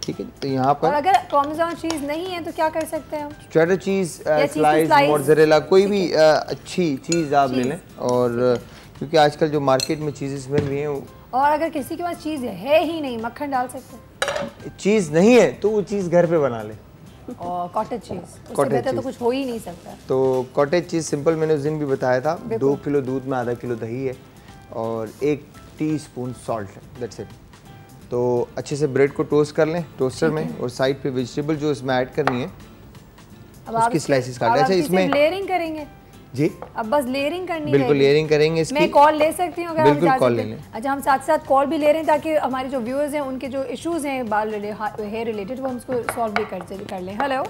ठीक है। तो यहाँ पर और अगर पार्मेजान चीज़ नहीं है तो क्या कर सकते हैं हम? चेडर चीज़, स्लाइस, मोज़रेला, कोई भी अच्छी चीज़ आप ले लें। और क्योंकि आजकल जो मार्केट में चीज़ें मिल रही हैं, और अगर किसी के पास चीज़ है ही नहीं, मक्खन डाल सकते हैं? चीज़ नहीं है तो वो चीज़ घर पे बना लें। और कॉटेज चीज़, उससे बेहतर तो कुछ हो ही नहीं सकता। तो कॉटेज चीज़ सिंपल, मैंने उस दिन भी बताया था, 2 किलो दूध में आधा किलो दही है और 1 टीस्पून सॉल्ट है, दैट्स इट। तो अच्छे से ब्रेड को टोस्ट कर लें टोस्टर में, और साइड पे वेजिटेबल जो इसमें ऐड करनी है उसकी स्लाइसेस काट लें। अच्छा, इसमें लेयरिंग करेंगे जी, अब बस लेयरिंग करनी है। बिल्कुल लेयरिंग करेंगे इसकी। मैं कॉल ले सकती हूँ? बिल्कुल कॉल ले लें। अच्छा, हम साथ साथ कॉल भी ले रहे हैं ताकि हमारे जो व्यूअर्स हैं उनके जो इश्यूज हैं बाल हेयर रिलेटेड वो हम उसको सॉल्व भी कर लें। हेलो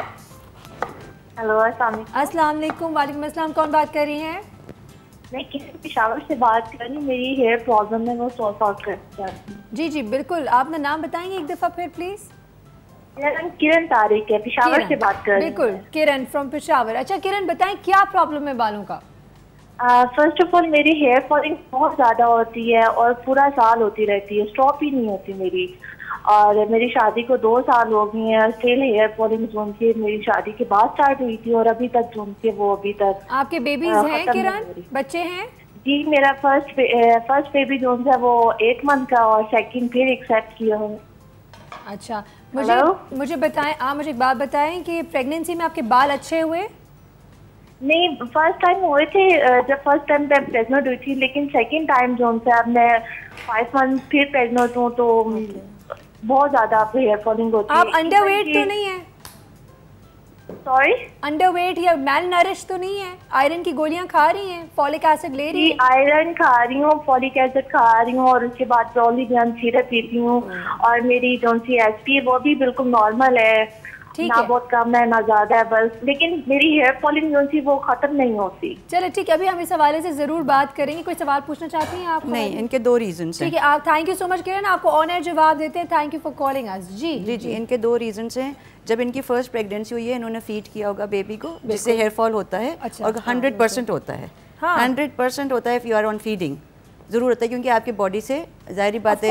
अस्सलाम वालेकुम। वालेकुम अस्सलाम, कौन बात कर रही हैं? मैं किसी पेशावर से बात कर रही हूँ, मेरी हेयर प्रॉब्लम है, वो सॉल्व करती हूँ। जी जी बिल्कुल, आप अपना नाम बताएंगे एक दफ़ा फिर प्लीज़? मेरा नाम किरण तारिक है, पेशावर से बात कर रही हूँ। बिल्कुल किरण फ्रॉम पेशावर। अच्छा किरण, बताएं क्या प्रॉब्लम है बालों का? फर्स्ट ऑफ ऑल मेरी हेयर फॉलिंग बहुत ज़्यादा होती है और पूरा साल होती रहती है, स्टॉप ही नहीं होती मेरी। और मेरी शादी को 2 साल हो गए हैं, स्टिल हेयर फॉलिंग जोन के मेरी शादी के बाद स्टार्ट हुई थी और अभी तक जोन के वो अभी तक। आपके बेबीज हैं किरण, बच्चे हैं? जी, मेरा फर्स्ट बेबी जोन है वो 8 मंथ का और सेकंड फिर एक्सेप्ट किया है। अच्छा, मुझे बताएं, आप मुझे एक बात बताएं कि प्रेगनेंसी में आपके बाल अच्छे हुए? नहीं, फर्स्ट टाइम हुए थे जब फर्स्ट टाइम मैं प्रेग्नेंट हुई थी, लेकिन सेकंड टाइम जो है अब मैं 5 मंथ फिर प्रेग्नेंट हूँ तो बहुत ज्यादा हेयर फॉलिंग होती है। आप अंडरवेट तो नहीं है? सॉरी, अंडरवेट या मेल नरिश तो नहीं है? आयरन की गोलियां खा रही हैं, फॉलिक एसिड ले रही हैं? आयरन खा रही हूँ, फॉलिक एसिड खा रही हूँ और उसके बाद पॉलीग्राम सिरप पीती हूँ और मेरी जो सी एसपी है वो भी बिल्कुल नॉर्मल है, ना बहुत कम है ना ज्यादा है बस, लेकिन मेरी हेयर फॉलिंग जो सी वो खत्म नहीं होती। चलो ठीक है, अभी हम इस हवाले से जरूर बात करेंगे। कोई सवाल पूछना चाहती हैं आप? नहीं, इनके 2 रीजन ठीक है, आप thank you so much Kiran, आपको ऑन एयर जवाब देते हैं। Thank you for calling us. जी जी जी, इनके 2 रीजन हैं। जब इनकी फर्स्ट प्रेगनेंसी हुई है इन्होंने फीड किया होगा बेबी को, जिससे हेयर फॉल होता है। अच्छा, और 100% होता है, 100% होता है if you are on feeding, जरूर होता है क्योंकि आपकी बॉडी से जाहिर बात है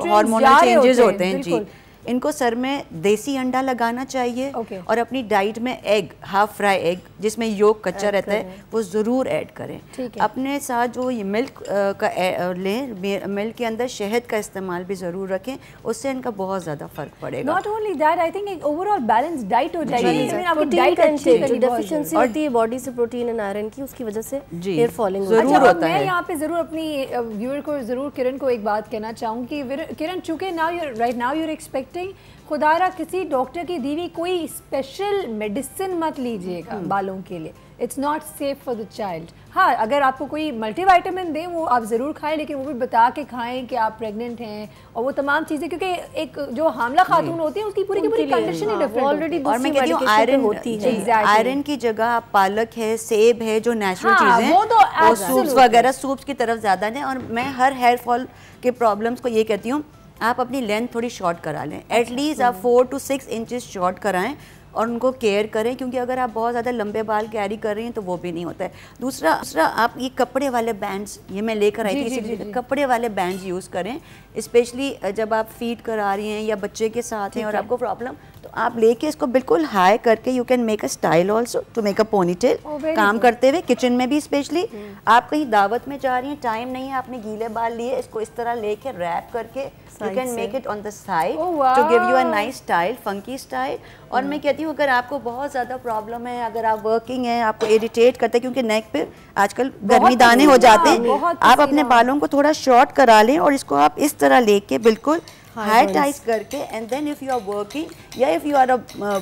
हार्मोनल चेंजेस होते हैं। जी, इनको सर में देसी अंडा लगाना चाहिए और अपनी डाइट में एग, हाफ फ्राई एग जिसमें योग कच्चा रहता है वो ज़रूर ऐड करें। अपने साथ जो ये मिल्क का लें, मिल्क के अंदर शहद का इस्तेमाल भी ज़रूर रखें, उससे इनका बहुत ज़्यादा फ़र्क पड़ेगा। Not only that, I think एक ओवरऑल बैलेंस डाइट हो जाएगी। डेफिशिएंसी होती है बॉडी से प्रोटीन एंड आयरन की, उसकी वजह से हेयर फॉलिंग ज़रूर होता है। मैं यहाँ पे ज़रूर अपनी व्यूअर को ज़रूर किरण को एक बात कहना चाहूँगी। किरण, चूँकि right now you are expecting, खुदारा किसी डॉक्टर की दी हुई कोई स्पेशल मेडिसिन मत लीजिएगा बालों के लिए, it's not safe for the child. हाँ, अगर आपको कोई मल्टीविटामिन दें वो आप ज़रूर खाएं, लेकिन वो भी बता के खाएं कि आप प्रेग्नेंट हैं और वो तमाम चीज़ें, क्योंकि एक जो हामला खातून होती है उसकी पूरी की पूरी कंडीशन ही डिफरेंट ऑलरेडी। और मैं कहती हूँ आयरन होती है, आयरन की जगह आप पालक है, सेब है, जो नेचुरल चीज़ें वो तो सूप्स वगैरह, सूप्स की तरफ ज़्यादा दें। और मैं हर हेयर फॉल के प्रॉब्लम्स को ये कहती हूँ, आप अपनी लेंथ थोड़ी शॉर्ट करा लें, एटलीस्ट आप 4 to 6 इंचेस शॉर्ट कराएं और उनको केयर करें, क्योंकि अगर आप बहुत ज़्यादा लंबे बाल कैरी कर रही हैं तो वो भी नहीं होता है। दूसरा आप ये कपड़े वाले बैंड्स, ये मैं लेकर आई थी, कपड़े वाले बैंड्स यूज़ करें, स्पेशली जब आप फीड करा रही हैं या बच्चे के साथ हैं और आपको प्रॉब्लम, तो आप लेके इसको बिल्कुल हाई करके you can make a style also to make a ponytail. काम करते हुए किचन में भी स्पेशली, आप कहीं दावत में जा रही हैं, टाइम नहीं है, आपने गीले बाल लिए, इसको इस तरह लेके रैप करके you can make it on the side to give you a nice style, funky style. और मैं कहती हूँ अगर आपको बहुत ज़्यादा प्रॉब्लम है, अगर आप वर्किंग हैं, आपको इरिटेट करते हैं, क्योंकि नेक पे आजकल गर्मी दाने हो जाते हैं, आप अपने बालों को थोड़ा शॉर्ट करा लें और इसको आप इस तरह लेके बिल्कुल हाई टाइज करके, and then if you are working या if you are a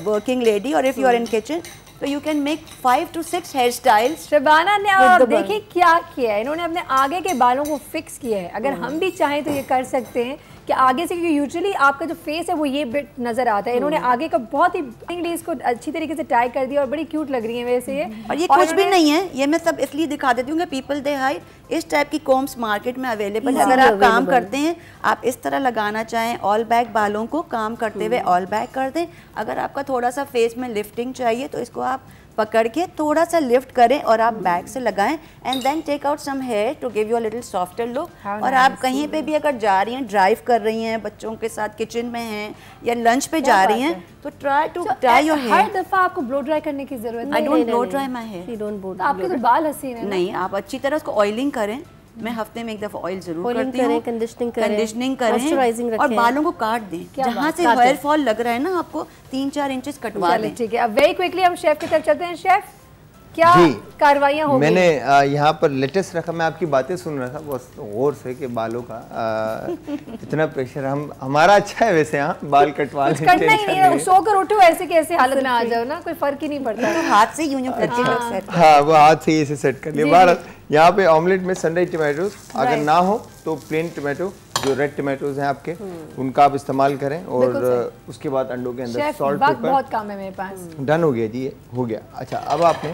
working lady और if you are in kitchen, तो you can make 5 to 6 hair styles. Shabana ने आप देखिए क्या किया है, इन्होंने अपने आगे के बालों को फिक्स किया है। अगर हम भी चाहें तो ये कर सकते हैं कि आगे से, क्योंकि यूजुअली आपका जो फेस है वो ये बिट नजर आता है, इन्होंने आगे का बहुत ही इसको अच्छी तरीके से टाई कर दिया और बड़ी क्यूट लग रही है वैसे ये। और ये कुछ भी नहीं है, ये मैं सब इसलिए दिखा देती हूँ कि पीपल दे हाइड, इस टाइप की कॉम्स मार्केट में अवेलेबल है। अगर आप काम करते हैं, आप इस तरह लगाना चाहें, ऑल बैक बालों को काम करते हुए ऑल बैक कर दें। अगर आपका थोड़ा सा फेस में लिफ्टिंग चाहिए तो इसको आप पकड़ के थोड़ा सा लिफ्ट करें और आप बैक से लगाएं, and then take out some hair to give you a little softer look. और आप कहीं पे भी अगर जा रही हैं, ड्राइव कर रही हैं, बच्चों के साथ किचन में हैं या लंच पे जा रही हैं, तो try to tie your hair. हर दफा आपको ब्लो ड्राई करने की जरूरत नहीं। I don't blow dry my hair. आपके तो बाल हसीन है। नहीं, आप अच्छी तरह उसको ऑयलिंग करें। मैं हफ्ते में एक दफा ऑयल जरूर करती हूँ, कंडीशनिंग करें और बालों को काट दें, जहाँ से हेयर फॉल लग रहा है ना आपको 3-4 इंचेस कटवा दें। ठीक है, अब वेरी क्विकली हम शेफ की तरफ चलते हैं। शेफ, क्या कार्रवाइयाँ हो गई? मैंने यहाँ पर लेटेस्ट रखा, मैं आपकी बातें सुन रहा था बहुत गौर से कि बालों का इतना प्रेशर, हमारा अच्छा है वैसे, यहाँ बाल कटवा करना ही नहीं, सोकर उठो ऐसे की ऐसे हालत में आ जाओ ना, कोई फर्क ही नहीं पड़ता। तो हाथ से यूं करके सेट, हाँ वो हाथ से ऐसे सेट कर लिया। बार यहाँ पे ऑमलेट में सनराइज टमाटोज अगर ना हो तो प्लेन टमाटो, जो रेड टमाटोज हैं आपके, उनका आप इस्तेमाल करें, और उसके बाद अंडों के अंदर सॉल्ट पेपर। बहुत काम है मेरे पास। डन हो गया जी, ये हो गया। अच्छा अब आपने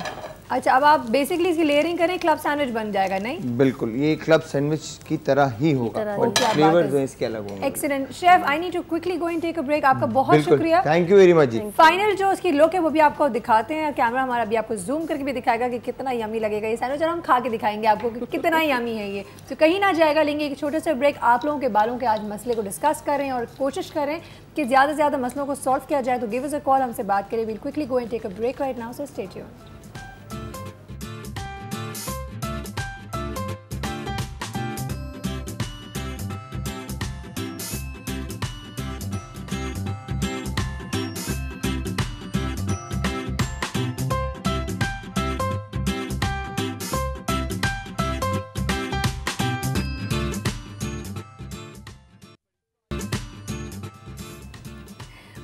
अब आप बेसिकली इसकी लेयरिंग करें, क्लब सैंडविच बन जाएगा। नहीं बिल्कुल, ये क्लब सैंडविच की तरह ही होगा, बट फ्लेवर जो है इसके अलग होंगे। Excellent chef, I need to quickly go and take a break. आपका बहुत शुक्रिया, थैंक यू वेरी मच जी। फाइनल जो उसकी लुक है वो भी आपको दिखाते हैं, कैमरा हमारा अभी आपको जूम करके भी दिखाएगा कि कितना यमी लगेगा ये सैंडविच, और हम खा के दिखाएंगे आपको कि कितना यमी है ये। तो कहीं ना जाएगा, लेंगे एक छोटे से ब्रेक। आप लोगों के बालों के आज मसले को डिस्कस करें और कोशिश करें कि ज़्यादा से ज़्यादा मसलों को सॉल्व किया जाए, तो गिव अस अ कॉल, हमसे बात करें। Will quickly go and take a break right now, so stay tuned.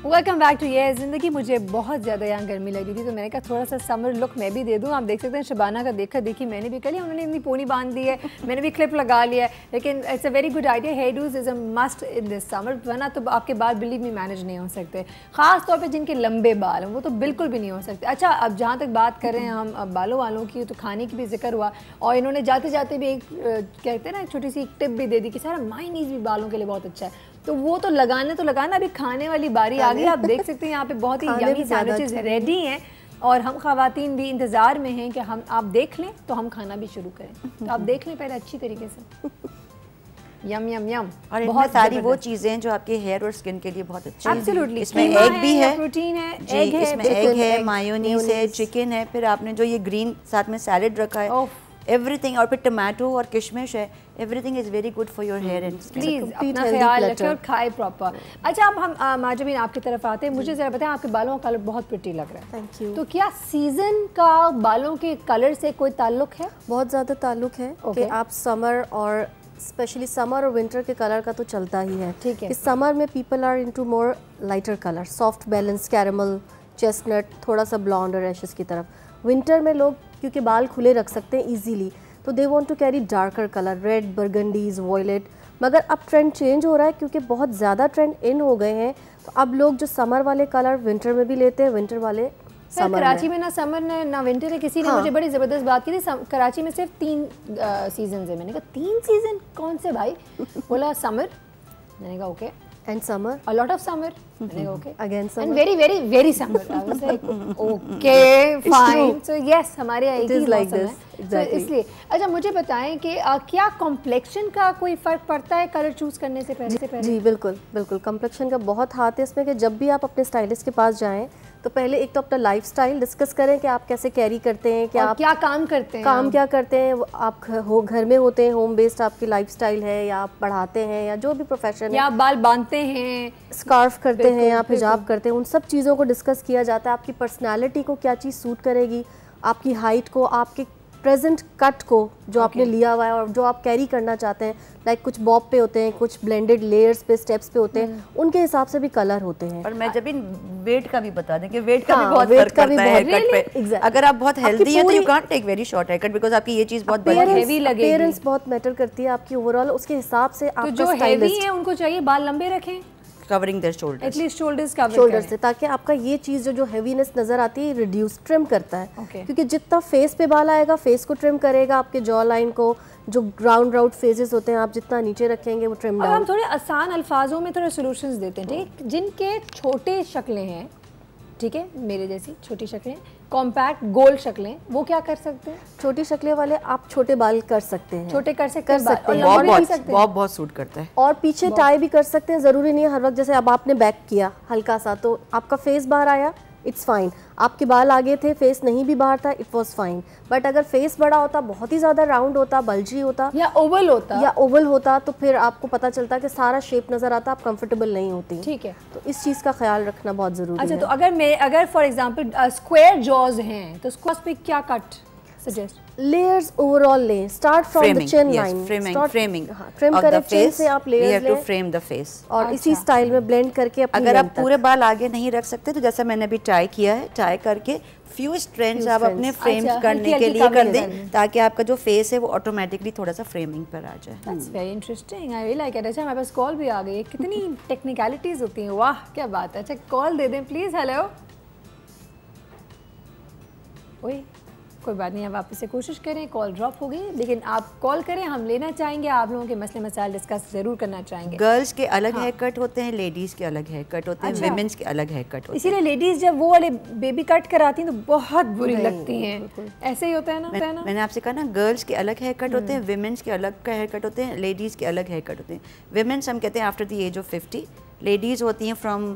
Welcome back to ये ज़िंदगी। मुझे बहुत ज़्यादा यहाँ गर्मी लग रही थी, तो मैंने कहा थोड़ा सा समर लुक मैं भी दे दूँ। आप देख सकते हैं शबाना का देखी मैंने भी कर लिया, उन्होंने इतनी पोनी बांध दी है, मैंने भी क्लिप लगा लिया है। लेकिन it's a very good idea, hairdos is a must in this summer, वरना तो आपके बाल बिलीव में मैनेज नहीं हो सकते, ख़ास तौर पर जिनके लंबे बाल हैं वो तो बिल्कुल भी नहीं हो सकते। अच्छा, अब जहाँ तक बात कर रहे हैं हम बालों वालों की, तो खाने की भी जिक्र हुआ, और इन्होंने जाते जाते भी एक कहते हैं ना छोटी सी टिप भी दे दी कि सारा मायनीज़ भी बालों के लिए बहुत अच्छा है, तो वो तो लगाना। अभी खाने वाली बारी आ गई। आप देख सकते हैं यहाँ पे बहुत ही यमी सैंडविचेस रेडी हैं, और हम ख़वातीन भी इंतज़ार में हैं कि हम आप देख लें तो हम खाना भी शुरू करें। तो आप देख लें पहले अच्छी तरीके से। यम यम यम। और बहुत सारी वो चीजें जो आपके हेयर और स्किन के लिए बहुत अच्छी हैं। एब्सोल्युटली। इसमें एग भी है, प्रोटीन है, एग है, इसमें एग है, मायोनीज है, चिकन है, फिर आपने जो ये ग्रीन साथ में सैलेड रखा है, एवरीथिंग, और फिर टमाटो और किशमिश है, everything is very good for your hair and skin. Please अपना ख्याल रखें और खाए प्रॉपर। अच्छा, अब हम माजमीन आपकी तरफ आते हैं। मुझे जरा बताएं, आपके बालों का कलर बहुत प्रिटी लग रहा है। Thank you. तो क्या सीजन का बालों के कलर से कोई ताल्लुक है? बहुत ज़्यादा ताल्लुक है कि आप समर और स्पेशली समर और विंटर के कलर का तो चलता ही है। ठीक है। कि समर में people are into more lighter colour, soft balance, caramel, chestnut, थोड़ा सा ब्लॉन्ड और एशेस की तरफ। विंटर में लोग क्योंकि बाल खुले रख सकते हैं इजीली, तो they want to carry darker colour, red, burgundies, violet. मगर अब ट्रेंड चेंज हो रहा है क्योंकि बहुत ज़्यादा ट्रेंड इन हो गए हैं, तो अब लोग जो समर वाले कलर विंटर में भी लेते हैं, विंटर वाले समर कराची में ना समर ने ना विंटर है। किसी ने मुझे बड़ी ज़बरदस्त बात की थी, कराची में सिर्फ 3 सीजन है। मैंने कहा 3 सीजन कौन से भाई? बोला समर। मैंने कहा okay, and summer, a lot of summer. Okay. Again summer. And very, very, very summer. I was like, okay, fine. So yes, हमारे यहाँ एक ही मौसम है. So इसलिए, अच्छा मुझे बताएं कि क्या कॉम्प्लेक्शन का कोई फ़र्क पड़ता है कलर चूज़ करने से पहले? जी बिल्कुल बिल्कुल, कॉम्प्लेक्शन का बहुत हाथ है इसमें कि जब भी आप अपने स्टाइलिस्ट के पास जाएं तो पहले एक तो अपना लाइफस्टाइल डिस्कस करें कि आप कैसे कैरी करते हैं, क्या आप क्या काम करते हैं, क्या करते हैं, आप घर में होते हैं, होम बेस्ड आपकी लाइफस्टाइल है, या आप पढ़ाते हैं, या जो भी प्रोफेशन है, या आप बाल बांधते हैं, स्कार्फ करते हैं, या हिजाब करते हैं, उन सब चीज़ों को डिस्कस किया जाता है। आपकी पर्सनैलिटी को क्या चीज़ सूट करेगी, आपकी हाइट को, आपके प्रेजेंट कट को जो आपने लिया हुआ है और जो आप कैरी करना चाहते हैं, लाइक कुछ बॉब पे होते हैं, कुछ ब्लेंडेड लेयर्स पे, स्टेप्स पे होते हैं, उनके हिसाब से भी कलर होते हैं। और मैं जब इन वेट का भी बता दें कि वेट का भी बहुत फर्क पड़ता है हेयर कट पे। अगर आप बहुत हेल्दी हैं तो you can't take very short hair cut because आपकी ये चीज़ बहुत हेवी लगेगी। अपीयरेंस बहुत मैटर करती है आपकी ओवरऑल, उसके हिसाब से आपका जो हेवी है उनको चाहिए बाल लंबे रखें, covering there shoulders, at least shoulders cover shoulder से, ताकि आपका ये चीज़ जो हेवीनेस नज़र आती है रिड्यूस, ट्रिम करता है। क्योंकि जितना फेस पे बाल आएगा फेस को ट्रिम करेगा, आपके जॉ लाइन को, जो राउंड फेजेस होते हैं आप जितना नीचे रखेंगे वो ट्रिम डाउन। हम थोड़े आसान अल्फाजों में थोड़े सॉल्यूशंस देते हैं, ठीक, जिनके छोटे शक्लें हैं, ठीक है, मेरे जैसी छोटी शक्लें, कॉम्पैक्ट गोल शक्लें, वो क्या कर सकते हैं? छोटी शक्लें वाले आप छोटे बाल कर सकते हैं, छोटे कर सकते हैं, बहुत सूट करता है, और पीछे टाई भी कर सकते हैं। ज़रूरी नहीं है हर वक्त, जैसे अब आपने बैक किया हल्का सा तो आपका फेस बाहर आया, इट्स फाइन। आपके बाल आगे थे, फेस नहीं भी बाहर था, इट वाज फाइन। बट अगर फेस बड़ा होता, बहुत ही ज़्यादा राउंड होता, बल्जी होता या ओवल होता तो फिर आपको पता चलता कि सारा शेप नज़र आता, आप कंफर्टेबल नहीं होती। ठीक है, तो इस चीज़ का ख्याल रखना बहुत ज़रूरी है। अच्छा, तो अगर फॉर एग्जांपल स्क्वायर जॉज हैं तो स्क्वायर पे क्या कट सजेस्ट? लेयर्स ओवरऑल लें, start from the chin line, framing trim करें चिन से आप लेयर्स लें, फ्रेम द फेस, और इसी स्टाइल में ब्लेंड करके अपनी अगर आप पूरे बाल आगे नहीं रख सकते तो जैसा मैंने अभी टाई किया है, टाई करके फ्यू स्ट्रैंड्स आप अपने फ्रेम करने के लिए कर दें, ताकि आपका जो फेस है वो ऑटोमेटिकली थोड़ा सा फ्रेमिंग पर आ जाए। That's very interesting, I really like it. अच्छा, हमारे पास कॉल भी आ गई है, कितनी टेक्निकलिटीज होती हैं, वाह क्या बात है। अच्छा, कॉल दे दें प्लीज। हेलो, ओए कोई बात नहीं, आप वापस से कोशिश करें, कॉल ड्रॉप हो गई, लेकिन आप कॉल करें, हम लेना चाहेंगे, आप लोगों के मसले मसाइल डिस्कस जरूर करना चाहेंगे। गर्ल्स के अलग हेयर कट होते हैं, लेडीज़ के अलग हेयर कट होते हैं, विमेंस के अलग हेयर कट होते हैं। इसीलिए लेडीज़ जब वो वाले बेबी कट कराती हैं तो बहुत बुरी लगती हैं, ऐसे ही होता है ना? मैंने आपसे कहा ना, गर्ल्स के अलग हेयर कट होते हैं, विमेंस के अलग का हेयर कट होते हैं, लेडीज़ के अलग हेयर कट होते हैं। विमेंस हम कहते हैं after the age of 50, ladies होती हैं फ्रॉम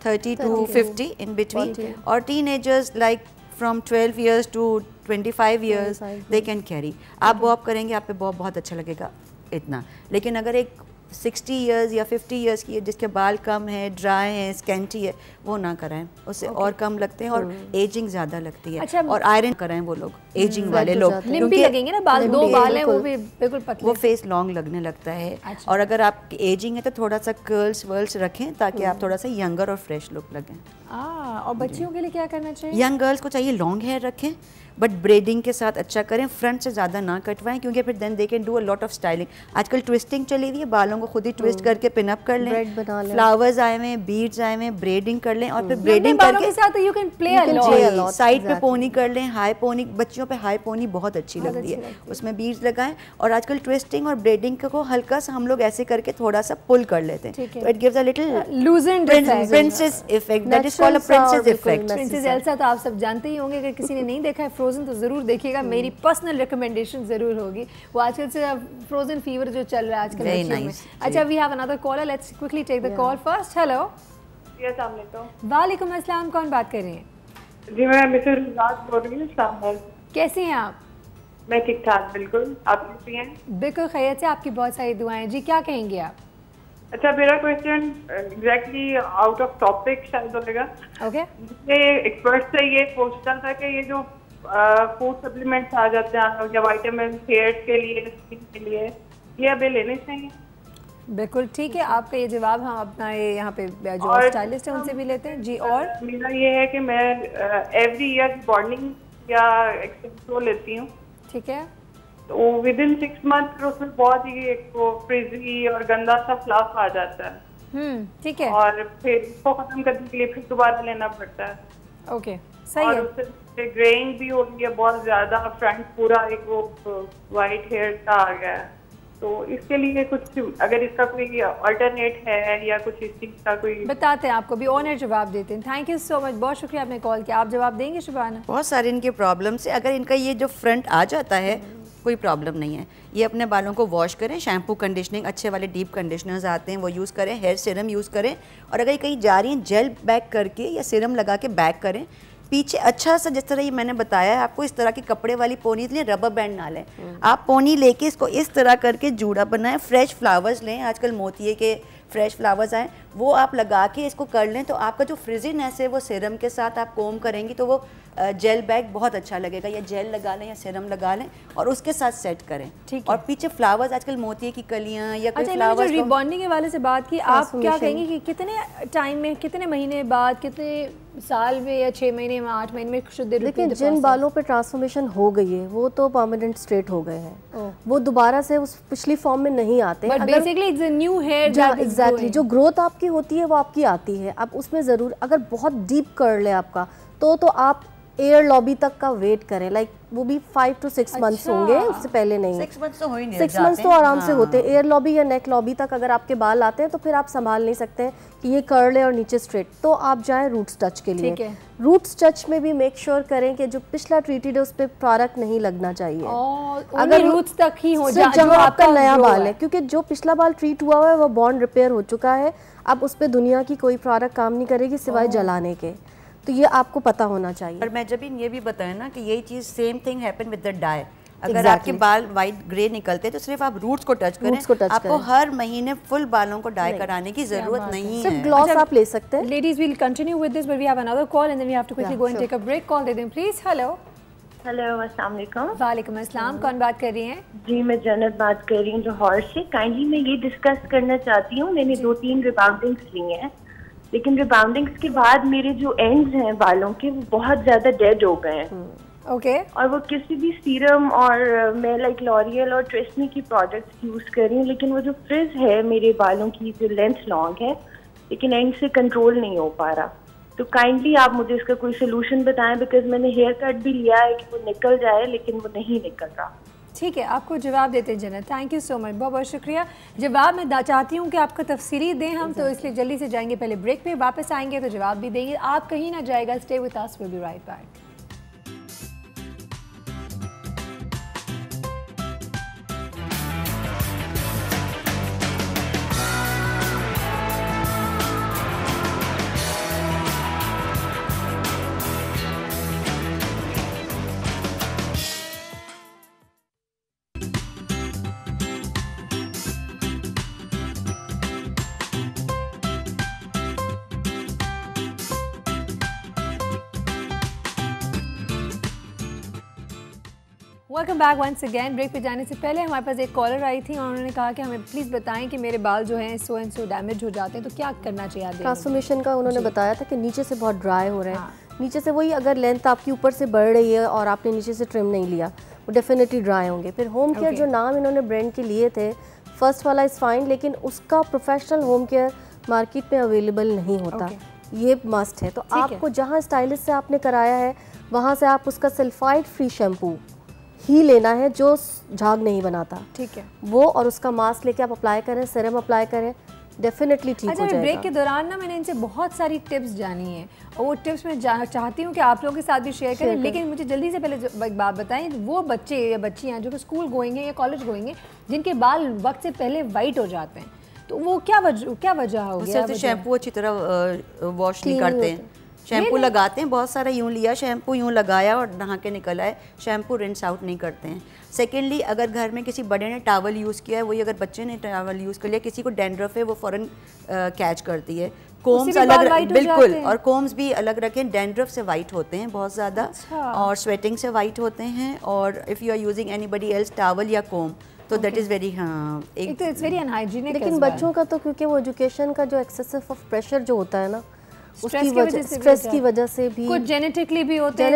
30 to 50 in between, और teenagers like from 12 years to 25 years they can carry। आप बॉब करेंगे, आप पे बॉब बहुत अच्छा लगेगा इतना, लेकिन अगर एक 60 years या 50 years की है जिसके बाल कम है, ड्राई है, स्कैंटी है, वो ना कराएं, उससे और कम लगते हैं और एजिंग ज़्यादा लगती है। अच्छा, और आयरन कराएं वो लोग, एजिंग वाले लोग, क्योंकि लगेंगे ना बाल, 2 बाल हैं वो भी बिल्कुल पतले, वो फेस लॉन्ग लगने लगता है। और अगर आपकी एजिंग है तो थोड़ा सा कर्ल्स वर्ल्स रखें ताकि आप थोड़ा सा यंगर और फ्रेश लुक लगें। और बच्चियों के लिए क्या करना चाहिए? यंग गर्ल्स को चाहिए लॉन्ग हेयर रखें, बट ब्रेडिंग के साथ अच्छा करें, फ्रंट से ज़्यादा ना कटवाएं, क्योंकि फिर then they can do a lot of styling. आजकल ट्विस्टिंग चली हुई है, बालों को खुद ही ट्विस्ट करके पिन अप कर लें, फ्लावर्स आए हुए हैं, बीड्स आए हुए हैं, ब्रेडिंग कर लें, और फिर ब्रेडिंग करके साथ you can play a lot, side पे पोनी कर लें, हाई पोनी, बच्चियों पे हाई पोनी बहुत अच्छी लगती है, उसमें बीड्स लगाएं। और आजकल ट्विस्टिंग और ब्रेडिंग को हल्का सा हम लोग ऐसे करके थोड़ा सा पुल कर लेते हैं, तो it gives a little loosened princess effect, that is called a princess effect. Princess Elsa तो आप सब जानते ही होंगे, अगर किसी ने नहीं देखा है फ्रोज़न तो ज़रूर देखिएगा, मेरी पर्सनल रिकमेंडेशन ज़रूर होगी। वो आजकल से फ्रोज़न फीवर जो चल रहा है आजकल बच्चों में। अच्छा, we have another caller, let's quickly take the call first. Hello, वालेकुम अस्सलाम, कौन बात कर रही हैं? जी मैं मिसेस रिजात बोल रही हूँ। कैसी हैं आप? मैं ठीक ठाक, बिल्कुल। आप कैसी हैं? बिल्कुल खैरियत से, आपकी बहुत सारी दुआएं। जी क्या कहेंगे आप? अच्छा, मेरा question exactly out of topic शायद होगा। ओके। मुझे एक्सपर्ट से ये पूछना था कि ये जो फूड सप्लीमेंट्स आ जाते हैं या विटामिन हेयर के लिए, स्किन के लिए, ये अभी लेने चाहिए? बिल्कुल ठीक है, आपका ये जवाब हम अपना ये यहाँ पे जो स्टाइलिस्ट है उनसे भी लेते हैं। जी, और मेरा ये है कि मैं एवरी ईयर बॉन्डिंग या एक्सटेंसो लेती हूँ। ठीक है। तो विद इन 6 मंथ उसमें बहुत ही एक फ्रिजी और गंदा सा फ्लाफ आ जाता है। ठीक है। और फिर इसको खत्म करने के लिए फिर दोबारा लेना पड़ता है। ओके, सही और है। उससे ग्रेइंग भी हो गई है बहुत ज्यादा, फ्रंट पूरा एक वो वाइट हेयर का आ गया है। तो इसके लिए कुछ अगर इसका कोई अल्टरनेट है या कुछ इस चीज का कोई बताते हैं आपको, भी ऑनर जवाब देते हैं। थैंक यू सो मच, बहुत शुक्रिया आपने कॉल किया। आप जवाब देंगे शुभाना? बहुत सारे इनके प्रॉब्लम्स है। अगर इनका ये जो फ्रंट आ जाता है कोई प्रॉब्लम नहीं है, ये अपने बालों को वॉश करें, शैम्पू कंडीशनिंग अच्छे वाले डीप कंडीशनर्स आते हैं वो यूज़ करें, हेयर सीरम यूज़ करें, और अगर कहीं जा रही हैं जेल बैक करके या सीरम लगा के बैक करें। पीछे अच्छा सा, जिस तरह ये मैंने बताया है आपको, इस तरह के कपड़े वाली पोनी लें, रबर बैंड ना लें। आप पोनी लेके इसको इस तरह करके जूड़ा बनाएं, फ्रेश फ्लावर्स लें, आजकल मोतिये के फ्रेश फ्लावर्स आए, वो आप लगा के इसको कर लें, तो आपका जो फ्रिजीनेस है वो सीरम के साथ आप कोम करेंगी तो वो जेल बैग बहुत अच्छा लगेगा। या जेल लगा लें या सीरम लगा लें और उसके साथ सेट करें। ठीक है। और पीछे फ्लावर्स, आजकल मोतिये की कलियां या कोई अच्छा, फ्लावर्स जो रिबॉन्डिंग के वाले से बात की, आप क्या कहेंगे कि कितने टाइम में, कितने महीने बाद, कितने साल में, या 6 महीने में, 8 महीने में शुद्ध? लेकिन जिन बालों पे ट्रांसफॉर्मेशन हो गई है वो तो परमानेंट स्ट्रेट हो गए हैं, वो दोबारा से उस पिछली फॉर्म में नहीं आते। But basically it's a new hair. Exactly, जो ग्रोथ आपकी होती है वो आपकी आती है। अब उसमें ज़रूर अगर बहुत डीप कर्ल है आपका तो आप एयर लॉबी तक का वेट करें, लाइक वो भी 5 to 6 मंथ्स होंगे, उससे पहले नहीं। 6 मंथ्स तो हो ही नहीं, 6 मंथ्स तो आराम से होते हैं। एयर लॉबी या नेक लॉबी तक अगर आपके बाल आते हैं तो फिर आप संभाल नहीं सकते हैं कि ये कर्ल है और नीचे स्ट्रेट, तो आप जाएं रूट्स टच के लिए। ठीक है। रूट्स टच में भी मेक श्योर करें कि जो पिछला ट्रीटेड है उस पर प्रोडक्ट नहीं लगना चाहिए, अगर रूट्स तक ही हो जाए जहाँ आपका नया बाल है, क्योंकि जो पिछला बाल ट्रीट हुआ है वो बॉन्ड रिपेयर हो चुका है। अब उस पर दुनिया की कोई प्रोडक्ट काम नहीं करेगी सिवाय जलाने के, तो ये आपको पता होना चाहिए। पर मैं जब ये भी बताया ना कि यही चीज़ same thing happen with the dye. अगर आपके बाल वाइट ग्रे निकलते हैं तो सिर्फ आप रूट्स को टच करें, आपको हर महीने फुल बालों को डाई कराने की जरूरत नहीं है। सिर्फ ग्लॉस आप ले सकते हैं। Ladies will continue with this, but we have another call and then we have to quickly go and take a break. Call दे दें प्लीज। हेलो। हेलो, अस्सलाम वालेकुम। वालेकुम अस्सलाम, कौन बात कर रही हैं? जी मैं जन्नत बात कर रही हूँ लाहौर से। काइंडली मैं ये डिस्कस करना चाहती हूँ, मैंने 2-3 रिबाउंडिंग्स ली हैं, लेकिन रिबाउंडिंग्स के बाद मेरे जो एंड्स हैं बालों के वो बहुत ज्यादा डेड हो गए हैं। ओके। और वो किसी भी सीरम और मैं लाइक लॉरियल और ट्रेस्मी की प्रोडक्ट्स यूज कर रही हूँ, लेकिन वो जो फ्रिज है मेरे बालों की जो लेंथ लॉन्ग है, लेकिन एंड से कंट्रोल नहीं हो पा रहा। तो काइंडली आप मुझे इसका कोई सोल्यूशन बताएं, बिकॉज मैंने हेयर कट भी लिया है कि वो निकल जाए, लेकिन वो नहीं निकल रहा। ठीक है, आपको जवाब देते हैं जन्नत। थैंक यू सो मच, बहुत बहुत शुक्रिया। जवाब मैं चाहती हूँ कि आपका तफसीली दें हम, तो इसलिए जल्दी से जाएंगे पहले ब्रेक पे, वापस आएंगे तो जवाब भी देंगे। आप कहीं ना जाएगा, stay with us, will be right back. Welcome back once again. Break पे जाने से पहले हमारे पास एक कॉलर आई थी और उन्होंने कहा कि हमें प्लीज़ बताएं कि मेरे बाल जो हैं सो एंड सो डैमेज हो जाते हैं, तो क्या करना चाहिए? ट्रांसफॉर्मेशन का उन्होंने बताया था कि नीचे से बहुत ड्राई हो रहे हैं। नीचे से वही, अगर लेंथ आपकी ऊपर से बढ़ रही है और आपने नीचे से ट्रिम नहीं लिया, वो डेफिनेटली ड्राई होंगे। फिर होम केयर जो नाम इन्होंने ब्रांड के लिए थे, फर्स्ट वाला इज़ फाइन, लेकिन उसका प्रोफेशनल होम केयर मार्केट में अवेलेबल नहीं होता। ये मस्ट है। तो आपको जहाँ स्टाइलिस्ट से आपने कराया है वहाँ से आप उसका सल्फाइड फ्री शैम्पू ही लेना है जो झाग नहीं बनाता। ठीक है। वो और उसका मास्क लेके आप अप्लाई करें, सीरम अप्लाई करें, डेफिनेटली ठीक हो जाएगा। ब्रेक के दौरान ना मैंने इनसे बहुत सारी टिप्स जानी है और वो टिप्स मैं चाहती हूँ कि आप लोगों के साथ भी शेयर करें, लेकिन मुझे जल्दी से पहले एक बात बताएं, वो बच्चे या बच्चियाँ जो कि स्कूल गोइंग हैं या कॉलेज गोइंग हैं जिनके बाल वक्त से पहले वाइट हो जाते हैं, तो वो क्या वजह हो गया? तो शैम्पू अच्छी तरह वॉश नहीं करते हैं, शैम्पू लगाते हैं, बहुत सारा यूँ लिया शैम्पू, यूँ लगाया और नहा के निकल आए, शैम्पू रिंस आउट नहीं करते हैं। सेकेंडली, अगर घर में किसी बड़े ने टावल यूज़ किया है, वही अगर बच्चे ने टावल यूज़ कर लिया, किसी को डैंड्रफ है वो फ़ौरन कैच करती है। कोम्स अलग, बिल्कुल, और कोम्स भी अलग रखें, डैंड्रफ से वाइट होते हैं बहुत ज़्यादा, और स्वेटिंग से वाइट होते हैं, और if you are using anybody else towel या कोम तो that is very it's very unhygienic. लेकिन बच्चों का तो क्योंकि वो एजुकेशन का जो एक्सेसिव ऑफ प्रेशर जो होता है ना, स्ट्रेस की वजह से भी, कुछ जेनेटिकली भी होते हैं,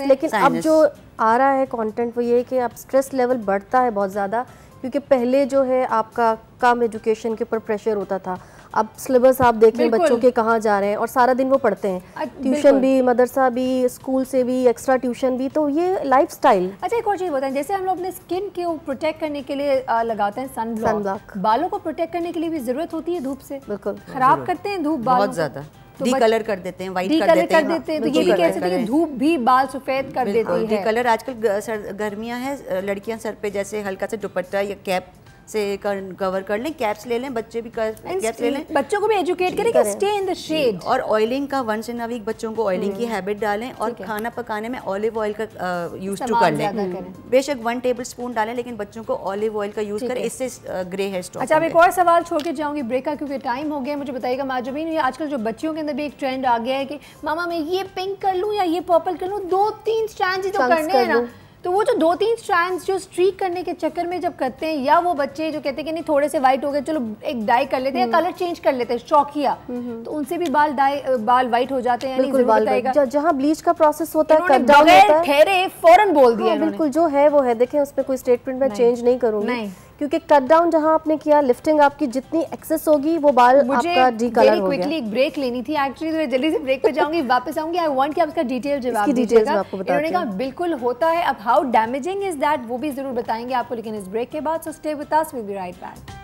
लेकिन अब जो आ रहा है कंटेंट वो ये कि अब स्ट्रेस लेवल बढ़ता है बहुत ज़्यादा, क्योंकि पहले जो है आपका कम एजुकेशन के ऊपर प्रेशर होता था, अब सिलेबस आप देख लें बच्चों के कहाँ जा रहे हैं और सारा दिन वो पढ़ते हैं, ट्यूशन भी, मदरसा भी, स्कूल से भी, एक्स्ट्रा ट्यूशन भी, तो ये लाइफस्टाइल। अच्छा, एक और चीज़ बताएं, जैसे हम लोग अपने स्किन को प्रोटेक्ट करने के लिए लगाते हैं सनब्लॉक, बालों को प्रोटेक्ट करने के लिए भी जरूरत होती है धूप से? बिल्कुल, खराब करते हैं धूप बालों बहुत ज़्यादा, डी कलर कर देते हैं, वाइट कर देते हैं, तो ये भी कह सकते हैं धूप भी बाल सफेद कर देती है। डी कलर आजकल गर्मियाँ हैं, लड़कियाँ सर पे जैसे हल्का सा दुपट्टा या कैप से कवर कर लें, कैप्स ले लें, बच्चे भी कैप्स ले लें, बच्चों को भी एजुकेट करें कि स्टे इन द शेड। और ऑयलिंग का वंस इन अ वीक बच्चों को ऑयलिंग की हैबिट डालें, और खाना पकाने में ऑलिव ऑयल का यूज टू कर लें, बेशक 1 टेबलस्पून डालें, लेकिन बच्चों को ऑलिव ऑयल का यूज करें, इससे ग्रे हेयर स्टॉप। अच्छा, अब एक और सवाल छोड़ के जाऊंगी ब्रेक का, क्योंकि टाइम हो गया। मुझे बताइएगा माजमीन, ये आजकल जो बच्चियों के अंदर भी एक ट्रेंड आ गया है कि मामा मैं ये पिंक कर लूँ या ये पर्पल कर लूँ, 2-3 स्ट्रैंड्स ही तो करने हैं ना, तो वो जो 2-3 स्ट्रैंड्स जो स्ट्रीक करने के चक्कर में जब करते हैं, या वो बच्चे जो कहते हैं कि नहीं थोड़े से वाइट हो गए, चलो एक डाई कर लेते हैं या कलर चेंज कर लेते हैं, शौकिया, तो उनसे भी बाल वाइट हो जाते हैं। बिल्कुल, जहाँ ब्लीच का प्रोसेस होता है, कट डाउन होता है, ठहरे फौरन बोल दिया। बिल्कुल, जो है वो है, देखें उसमें कोई स्टेटमेंट में चेंज नहीं करूंगी, क्योंकि कट डाउन जहां आपने किया, लिफ्टिंग आपकी जितनी एक्सेस होगी वो बाल आपका डी कलर हो गया। क्विकली एक ब्रेक लेनी थी एक्चुअली, तो मैं जल्दी से ब्रेक पे जाऊंगी, वापस आऊंगी। आई वांट कि आप इसका डिटेल जवाब दीजिएगा। इन्होंने कहा बिल्कुल होता है, अब हाउ डैमेजिंग इज दैट वो भी जरूर बताएंगे आपको, लेकिन इस ब्रेक के बाद। So stay with us, we will be right back.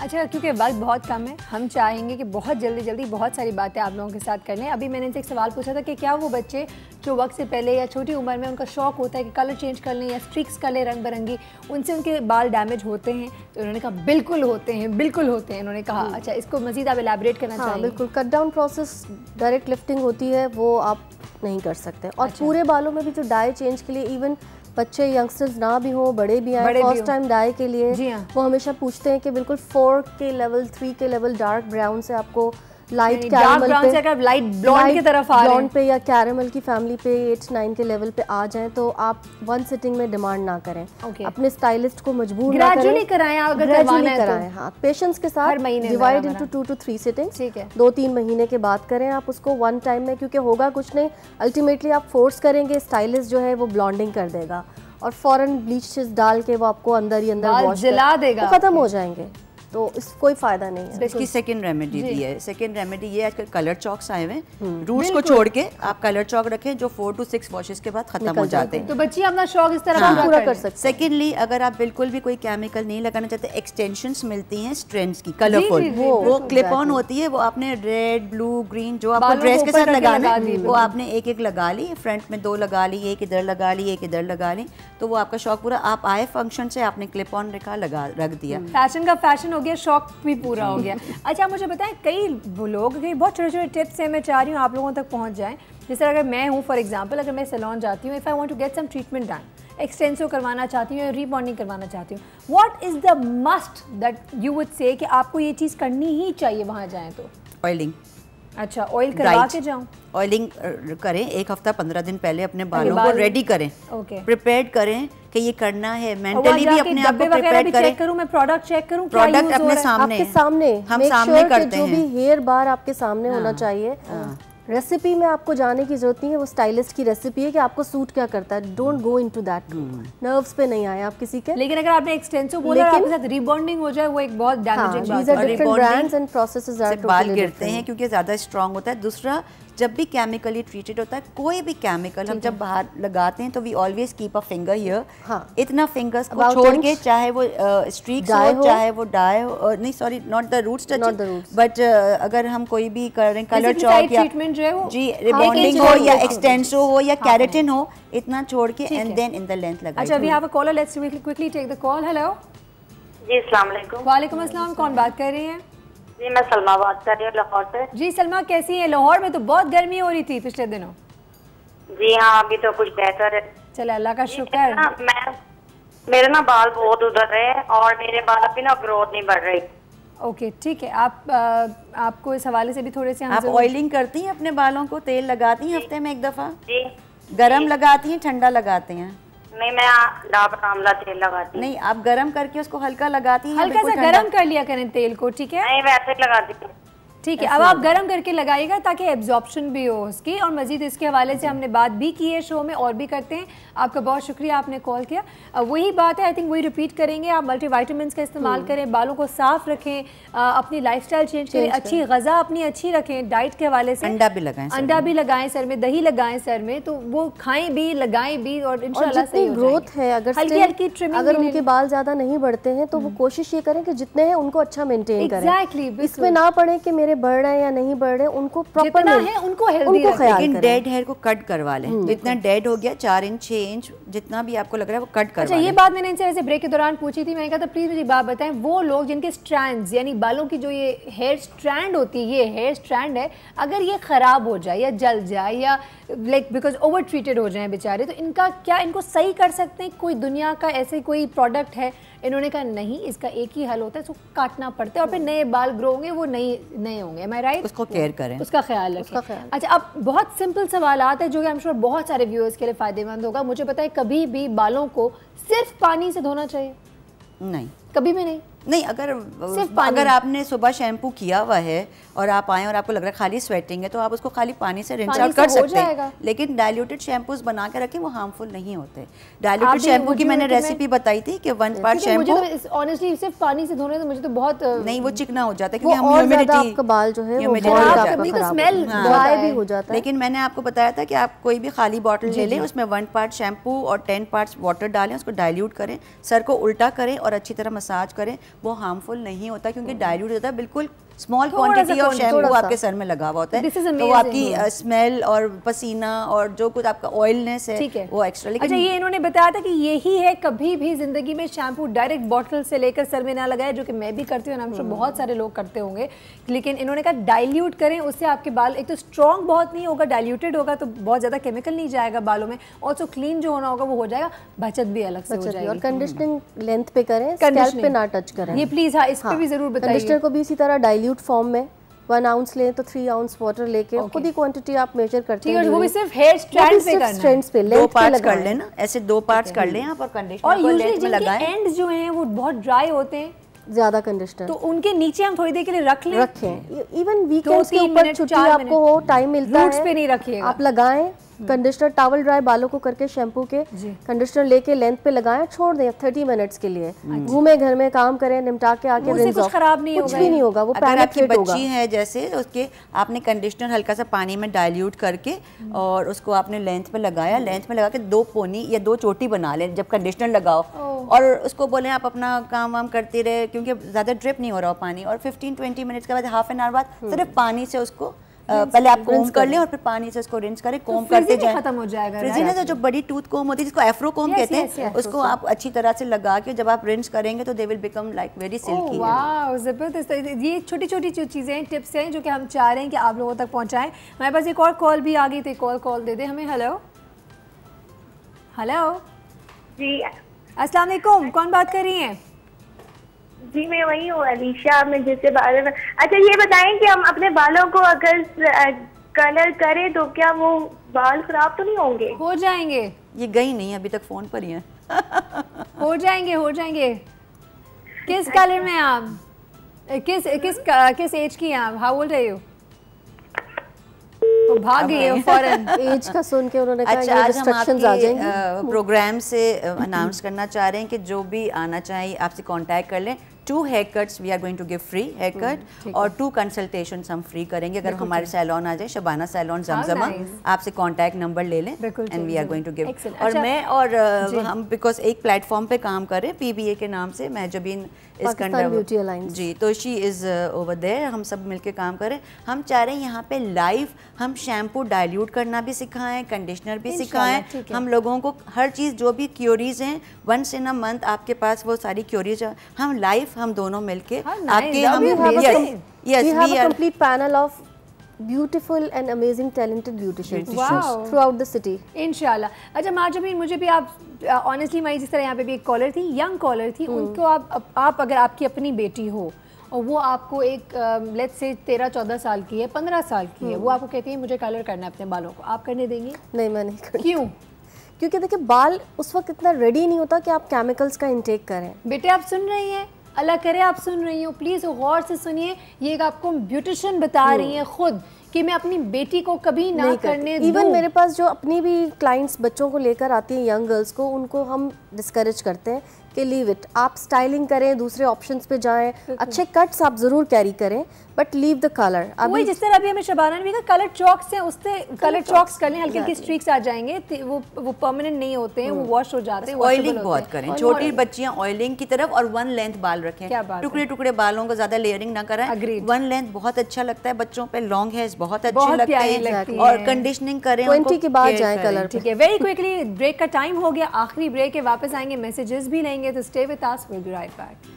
अच्छा, क्योंकि वक्त बहुत कम है, हम चाहेंगे कि बहुत जल्दी बहुत सारी बातें आप लोगों के साथ कर लें। अभी मैंने इनसे एक सवाल पूछा था कि क्या वो बच्चे जो वक्त से पहले या छोटी उम्र में उनका शौक होता है कि कलर चेंज कर लें या स्ट्रिक्स कर लें रंग बिरंगी, उनसे उनके बाल डैमेज होते हैं? तो उन्होंने कहा बिल्कुल होते हैं, बिल्कुल होते हैं। उन्होंने कहा अच्छा, इसको मजीद आप एलैबोरेट करना चाहिए? बिल्कुल, cut down process direct lifting होती है, वो आप नहीं कर सकते। और पूरे बालों में भी जो डाई चेंज के लिए, इवन बच्चे यंगस्टर्स ना भी हो, बड़े भी आए फर्स्ट टाइम डाई के लिए, वो हमेशा पूछते हैं कि बिल्कुल 4 के लेवल, 3 के लेवल डार्क ब्राउन से आपको लाइट कैरमल पे, अगर लाइट ब्लॉन्ड की तरफ आ रहे हैं, ब्लॉन्ड पे या कैरमल की फैमिली पे 8-9 के लेवल पे आ जाएं, तो आप 1 सिटिंग में डिमांड ना करें। अपने स्टाइलिस्ट को मजबूर ना करें, ग्रेजुअली कराएं, अगर करवाना है कराएं। हाँ, पेशेंस के साथ डिवाइड इनटू 2 to 3 सिटिंग्स, 2-3 महीने के बाद करें आप उसको 1 टाइम में, क्योंकि होगा कुछ नहीं, अल्टीमेटली आप फोर्स करेंगे, स्टाइलिस्ट जो है वो ब्लॉन्डिंग कर देगा और फौरन ब्लीच डाल के वो आपको अंदर ही अंदर वॉश जला देगा, वो खत्म हो जाएंगे, तो इस कोई फायदा नहीं है। इसकी सेकंड रेमेडी भी है। सेकंड रेमेडी ये आजकल कलर चॉक्स आए हुए हैं, रूट्स को छोड़ के आप कलर चॉक रखें जो 4 to 6 वॉशेस के बाद खत्म हो जाते हैं, तो बच्ची अपना शौक इस तरह पूरा कर सकते हैं। सेकेंडली, अगर आप बिल्कुल भी कोई केमिकल नहीं लगाना चाहते, एक्सटेंशंस मिलती हैं स्ट्रैंड्स की कलरफुल, वो क्लिप ऑन होती है, वो आपने रेड, ब्लू, ग्रीन जो आपको ड्रेस के साथ लगाना है वो आपने एक लगा ली, फ्रंट में 2 लगा ली, एक इधर लगा ली, एक इधर लगा ली, तो वो आपका शौक पूरा, आप आए फंक्शन से आपने क्लिप ऑन रख दिया, फैशन का फैशन हो गया, शौक भी पूरा हो गया। अच्छा, मुझे बताएं, कई लोग, बहुत छोटे छोटे टिप्स हैं, मैं चाह रही हूँ आप लोगों तक पहुँच जाएं। जैसे अगर मैं हूँ फॉर एग्जांपल, अगर मैं सैलून जाती हूँ, if I want to get some treatment done, extensive करवाना चाहती हूँ या रीबॉन्डिंग करवाना चाहती हूँ, what is the must that you would say कि आपको ये चीज़ करनी ही चाहिए वहाँ जाएँ? तो ऑयलिंग, अच्छा, ऑयल करवा के जाऊं? ऑयलिंग करें 1 हफ्ता 15 दिन पहले अपने बालों को रेडी करें, प्रिपेयर करें कि ये करना है, मेंटली भी अपने आप को प्रिपेयर करें। चेक करूं मैं, प्रोडक्ट चेक करूं, प्रोडक्ट अपने सामने, आपके सामने हम सामने करते हैं। जो भी हेयर बार आपके सामने होना चाहिए। रेसिपी में आपको जाने की जरूरत नहीं है, वो स्टाइलिस्ट की रेसिपी है कि आपको सूट क्या करता है। Don't go into that, nerves पे नहीं आए आप किसी के। लेकिन अगर आपने एक्सटेंसिव बोला और आपके साथ रीबॉन्डिंग हो जाए, वो एक बहुत डैमेजिंग बात है। Different brands and processes are बाल गिरते हैं क्योंकि ज्यादा स्ट्रांग होता है। दूसरा, जब भी केमिकली ट्रीटेड होता है, कोई भी केमिकल हम जब बाहर लगाते हैं तो we always keep a finger here, इतना फिंगर्स को छोड़ के, चाहे वो स्ट्रीक्स हो, चाहे वो डाई हो, नहीं sorry not the roots touch, but अगर हम कोई भी कर रहे हैं कलर चॉक या ट्रीटमेंट जो है वो जी रिबॉन्डिंग हो या एक्सटेंसो हो या केराटिन हो, इतना छोड़ के and then in the length लगाइए। अच्छा, we have a caller, let's quickly take the call. Hello जी, अस्सलाम वालेकुम। वालेकुम अस्सलाम, कौन बात कर रही हैं? जी, मैं सलमा बात कर रही हूँ लाहौर से। जी सलमा, कैसी है? लाहौर में तो बहुत गर्मी हो रही थी पिछले दिनों। जी हाँ, अभी तो कुछ बेहतर है। चलो, अल्लाह का शुक्र। मेरे ना बाल बहुत उधर रहे हैं और मेरे बाल अभी ना ग्रोथ नहीं बढ़ रही। ओके, ठीक है। आपको इस हवाले से भी थोड़े से आप ऑयलिंग करती हैं अपने बालों को? तेल लगाती हैं हफ्ते में 1 दफा? जी। गरम लगाती हैं, ठंडा लगाती हैं? नहीं, मैं डाबर आंवला तेल लगाती हूँ। नहीं, आप गरम करके उसको हल्का लगाती हैं? हल्का सा गरम कर लिया करें तेल को, ठीक है? नहीं, वैसे ही लगाती हूँ। ठीक है, अब आप गर्म करके लगाइएगा ताकि एब्जॉर्प्शन भी हो उसकी। और मजीद इसके हवाले से हमने बात भी की है शो में, और भी करते हैं। आपका बहुत शुक्रिया, आपने कॉल किया। वही बात है, आई थिंक वही रिपीट करेंगे। आप मल्टीविटामिन्स का इस्तेमाल करें, बालों को साफ रखें, अपनी लाइफस्टाइल चेंज करें, अच्छी ग़िज़ा अपनी अच्छी रखें, डाइट के हवाले से। अंडा भी लगाएं, अंडा भी लगाएं सर में, दही लगाएं सर में, तो वो खाएं भी, लगाएं भी, और इंशाल्लाह सही ग्रोथ है। अगर हल्की हल्की ट्रिमिंग, अगर उनके बाल ज्यादा नहीं बढ़ते हैं तो वो कोशिश ये करें कि जितने हैं उनको अच्छा मेंटेन करें। इसमें ना पड़े कि मेरे बढ़ रहे हैं या नहीं बढ़ रहे, उनको प्रॉपर है उनको हेल्दी रखें। लेकिन डेड हेयर को कट करवा लें। जितना डेड हो गया 4 इंच 6 इंच जितना भी आपको लग रहा है वो कट करवा लें। अच्छा, ये बात मैंने इनसे वैसे ब्रेक के दौरान पूछी थी। मैंने कहा था प्लीज मुझे बात बताएं, वो लोग जिनके स्ट्रैंड्स यानी बालों की जो ये हेयर स्ट्रैंड होती है, ये हेयर स्ट्रैंड है, अगर ये खराब हो जाए या जल जाए या लाइक बिकॉज ओवर ट्रीटेड हो जाए बेचारे, तो इनका क्या, इनको सही कर सकते हैं? कोई दुनिया का ऐसे कोई प्रोडक्ट है? इन्होंने कहा नहीं, इसका एक ही हल होता है, इसको काटना पड़ता है और फिर नए बाल ग्रो होंगे, वो नए होंगे। एम आई राइट? उसको केयर करें, उसका ख्याल रखें। अच्छा, अब बहुत सिंपल सवाल आते हैं जो कि आई एम श्योर बहुत सारे व्यूअर्स के लिए फायदेमंद होगा। मुझे पता है, कभी भी बालों को सिर्फ पानी से धोना चाहिए? नहीं, कभी भी नहीं। अगर आपने सुबह शैम्पू किया हुआ है और आप आए और आपको लग रहा है खाली स्वेटिंग है, तो आप उसको खाली पानी से रिंस आउट कर सकते हैं। लेकिन डाइल्यूटेड शैम्पूज बना के रखें, वो हार्मफुल नहीं होते। डाइल्यूटेड शैम्पू की मैंने रेसिपी बताई थी कि 1 पार्ट शैम्पू, ऑनेस्टली सिर्फ पानी से धोने तो मुझे तो बहुत नहीं, वो चिकना हो जाता है क्योंकि हम ह्यूमिडिटी, आपका बाल जो है वो स्मेल ड्राई भी हो जाता है। लेकिन मैंने आपको बताया था कि आप कोई भी खाली बॉटल ले लें, उसमें 1 पार्ट शैम्पू और 10 पार्ट्स वाटर डालें, उसको डाइल्यूट करें, सर को उल्टा करें और अच्छी तरह मसाज करें। वो हार्मफुल नहीं होता क्योंकि डाइल्यूट होता है, बिल्कुल स्मॉल क्वांटिटी ऑफ शैम्पू आपके सर में लगा हुआ होता है, तो आपकी स्मेल और पसीना और जो कुछ आपका ऑयलनेस है वो एक्स्ट्रा। अच्छा, ये इन्होंने बताया था कि यही है, कभी भी जिंदगी में शैम्पू डायरेक्ट बॉटल से लेकर सर में ना लगाए, जो कि मैं भी करती हूँ, तो बहुत सारे लोग करते होंगे। लेकिन इन्होंने कहा डाइल्यूट करें, उससे आपके बाल एक तो स्ट्रॉन्ग बहुत नहीं होगा, डाइल्यूटेड होगा तो बहुत ज़्यादा केमिकल नहीं जाएगा बालों में, ऑल्सो क्लीन जो होना होगा वो हो जाएगा, बचत भी अलग से हो जाएगी। और कंडीशनिंग लेंथ पे करें, स्कैल्प पे ना टच करें ये प्लीज। हाँ, इस पे भी जरूर बताइए। कंडीशनर को भी इसी तरह डाइल्यूट फॉर्म में 1 आउंस लें तो 3 आउंस वाटर लेके खुद ही क्वांटिटी आप मेजर करते हैं। वो भी सिर्फ हेयर स्ट्रैंड पे करना है। 2 पार्ट्स कर लेना, ऐसे 2 पार्ट्स कर लें आप और कंडीशनर को लेंथ में लगाएं। एंड जो हैं वो बहुत ड्राई होते हैं, ज्यादा कंडीशनर, तो उनके नीचे हम थोड़ी देर के लिए रखें। इवन वीकेंड्स के ऊपर छुट्टी आपको हो, टाइम मिलता है, रूट्स पे नहीं रखिएगा, आप लगाएं कंडीशनर, टॉवल ड्राई बालों को करके शैम्पू के कंडीशनर लेके लेंथ पे लगाएं, छोड़ दें 30 मिनट्स के लिए। घूमे घर में काम करें, निपटा के आके रिंस ऑफ, खराब नहीं होगा, कुछ भी नहीं होगा। वो अगर आपकी बच्ची है जैसे, उसके आपने कंडीशनर हल्का सा पानी में डाइल्यूट करके और उसको आपने लेंथ पे लगाया, लेंथ में लगा के 2 पोनी या 2 चोटी बना लें जब कंडीशनर लगाओ, और उसको बोलें आप अपना काम वाम करते रहे क्योंकि ज़्यादा ड्रिप नहीं हो रहा पानी, और 15-20 मिनट्स के बाद, हाफ एन आवर बाद सिर्फ पानी से उसको पहले आप कोम कर लें और फिर पानी से उसको रिंस करें, कोम करते जाएं, खत्म हो जाएगा। फ्रिजीनेस है जो बड़ी टूथ कोम होती है जिसको एफ्रो कोम कहते हैं, उसको आप अच्छी तरह से लगा के जब आप रिंस करेंगे तो they will become like very silky. वाह, जबरदस्त। ये छोटी छोटी जो चीज़ें, टिप्स हैं जो कि हम चाह रहे हैं कि आप लोगों तक पहुंचाएं। हमारे पास एक और कॉल भी आ गई, तो कॉल दे दे हमें। हेलो जी, अस्सलाम वालेकुम, कौन बात कर रही हैं? जी मैं वही हूँ अलीशा, मैं जिससे बारे में। अच्छा ये बताएं कि हम अपने बालों को अगर कलर करें तो क्या वो बाल खराब तो नहीं होंगे? हो जाएंगे। ये गई नहीं अभी तक, फोन पर ही है। हो जाएंगे, हो जाएंगे। किस कलर में आप, किस एज की हैं आप? How old are you? वो भाग गई है फौरन। एज का सुन के उन्होंने कहा अच्छा, ये आज हम रिस्ट्रिक्शंस आ जाएंगी। आपके प्रोग्राम से अनाउंस करना चाह रहे हैं कि जो भी आना चाहिए आपसे कांटेक्ट कर लें। 2 hair cuts we are going to give free hair cut और 2 कंसल्टेशंस हम फ्री करेंगे अगर हमारे सैलून आ जाए, शबाना सैलून जमजमा। आपसे कांटेक्ट नंबर ले लें and we are going to give. और मैं और हम बिकॉज एक प्लेटफॉर्म पे काम कर रहे हैं PBA के नाम से, महजबीन पाकिस्तान ब्यूटी अलायंस जी, तो शी इज़ ओवर देयर, हम सब मिलके काम करें। हम चाह रहे हैं यहाँ पे लाइव हम शैम्पू डाइल्यूट करना भी सिखाएं, कंडीशनर भी सिखाएं, हम लोगों को हर चीज़ जो भी क्यूरीज हैं वंस इन अ मंथ आपके पास वो सारी क्यूरीज हम लाइव हम दोनों मिलके आपके हम complete panel of beautiful and amazing talented beauticians throughout the city इंशाल्लाह। अच्छा माजबीन, मुझे भी आप ऑनेस्टली मैं जिस तरह यहाँ पे भी एक कॉलर थी, यंग कॉलर थी, उनको आप अगर आपकी अपनी बेटी हो और वो आपको एक लेट्स से 13-14 साल की है, 15 साल की है, वो आपको कहती है मुझे कलर करना है अपने बालों को, आप करने देंगे? नहीं, मैं नहीं करूँगी। क्यों? क्योंकि देखिए बाल उस वक्त इतना रेडी नहीं होता कि आप केमिकल्स का इंटेक करें। बेटे आप सुन रही हैं, अल्लाह करे आप सुन रही हो, प्लीज़ गौर से सुनिए। ये एक आपको ब्यूटिशियन बता रही हैं खुद कि मैं अपनी बेटी को कभी ना करने दूं। इवन मेरे पास जो अपनी भी क्लाइंट्स बच्चों को लेकर आती हैं, यंग गर्ल्स को, उनको हम डिस्करेज करते हैं कि लीव इट, आप स्टाइलिंग करें, दूसरे ऑप्शंस पे जाएं, अच्छे कट्स आप जरूर कैरी करें, बट लीव द कलर। वही जिस तरह अभी हमें शबाना ने भी कहा कलर चॉक्स से उससे कलर चॉक्स कर लें, हल्की हल्की स्ट्रीक्स आ जाएंगे, वो परमानेंट नहीं होते हैं, वो वॉश हो जाते हैं। ऑयलिंग बहुत करें, छोटी बच्चियां ऑयलिंग की तरफ, और 1 लेंथ बाल रखें, टुकड़े टुकड़े बालों को ज्यादा लेयरिंग ना कराएं। 1 लेंथ बहुत अच्छा लगता है बच्चों पे, लॉन्ग हेयर्स बहुत अच्छे लगते हैं, और कंडीशनिंग करें 20 के बाद जाए कलर। ठीक है, वेरी क्विकली ब्रेक का टाइम हो गया, आखिरी ब्रेक है, वापस आएंगे, मैसेजेस भी लेंगे, तो stay with us, we'll be right back.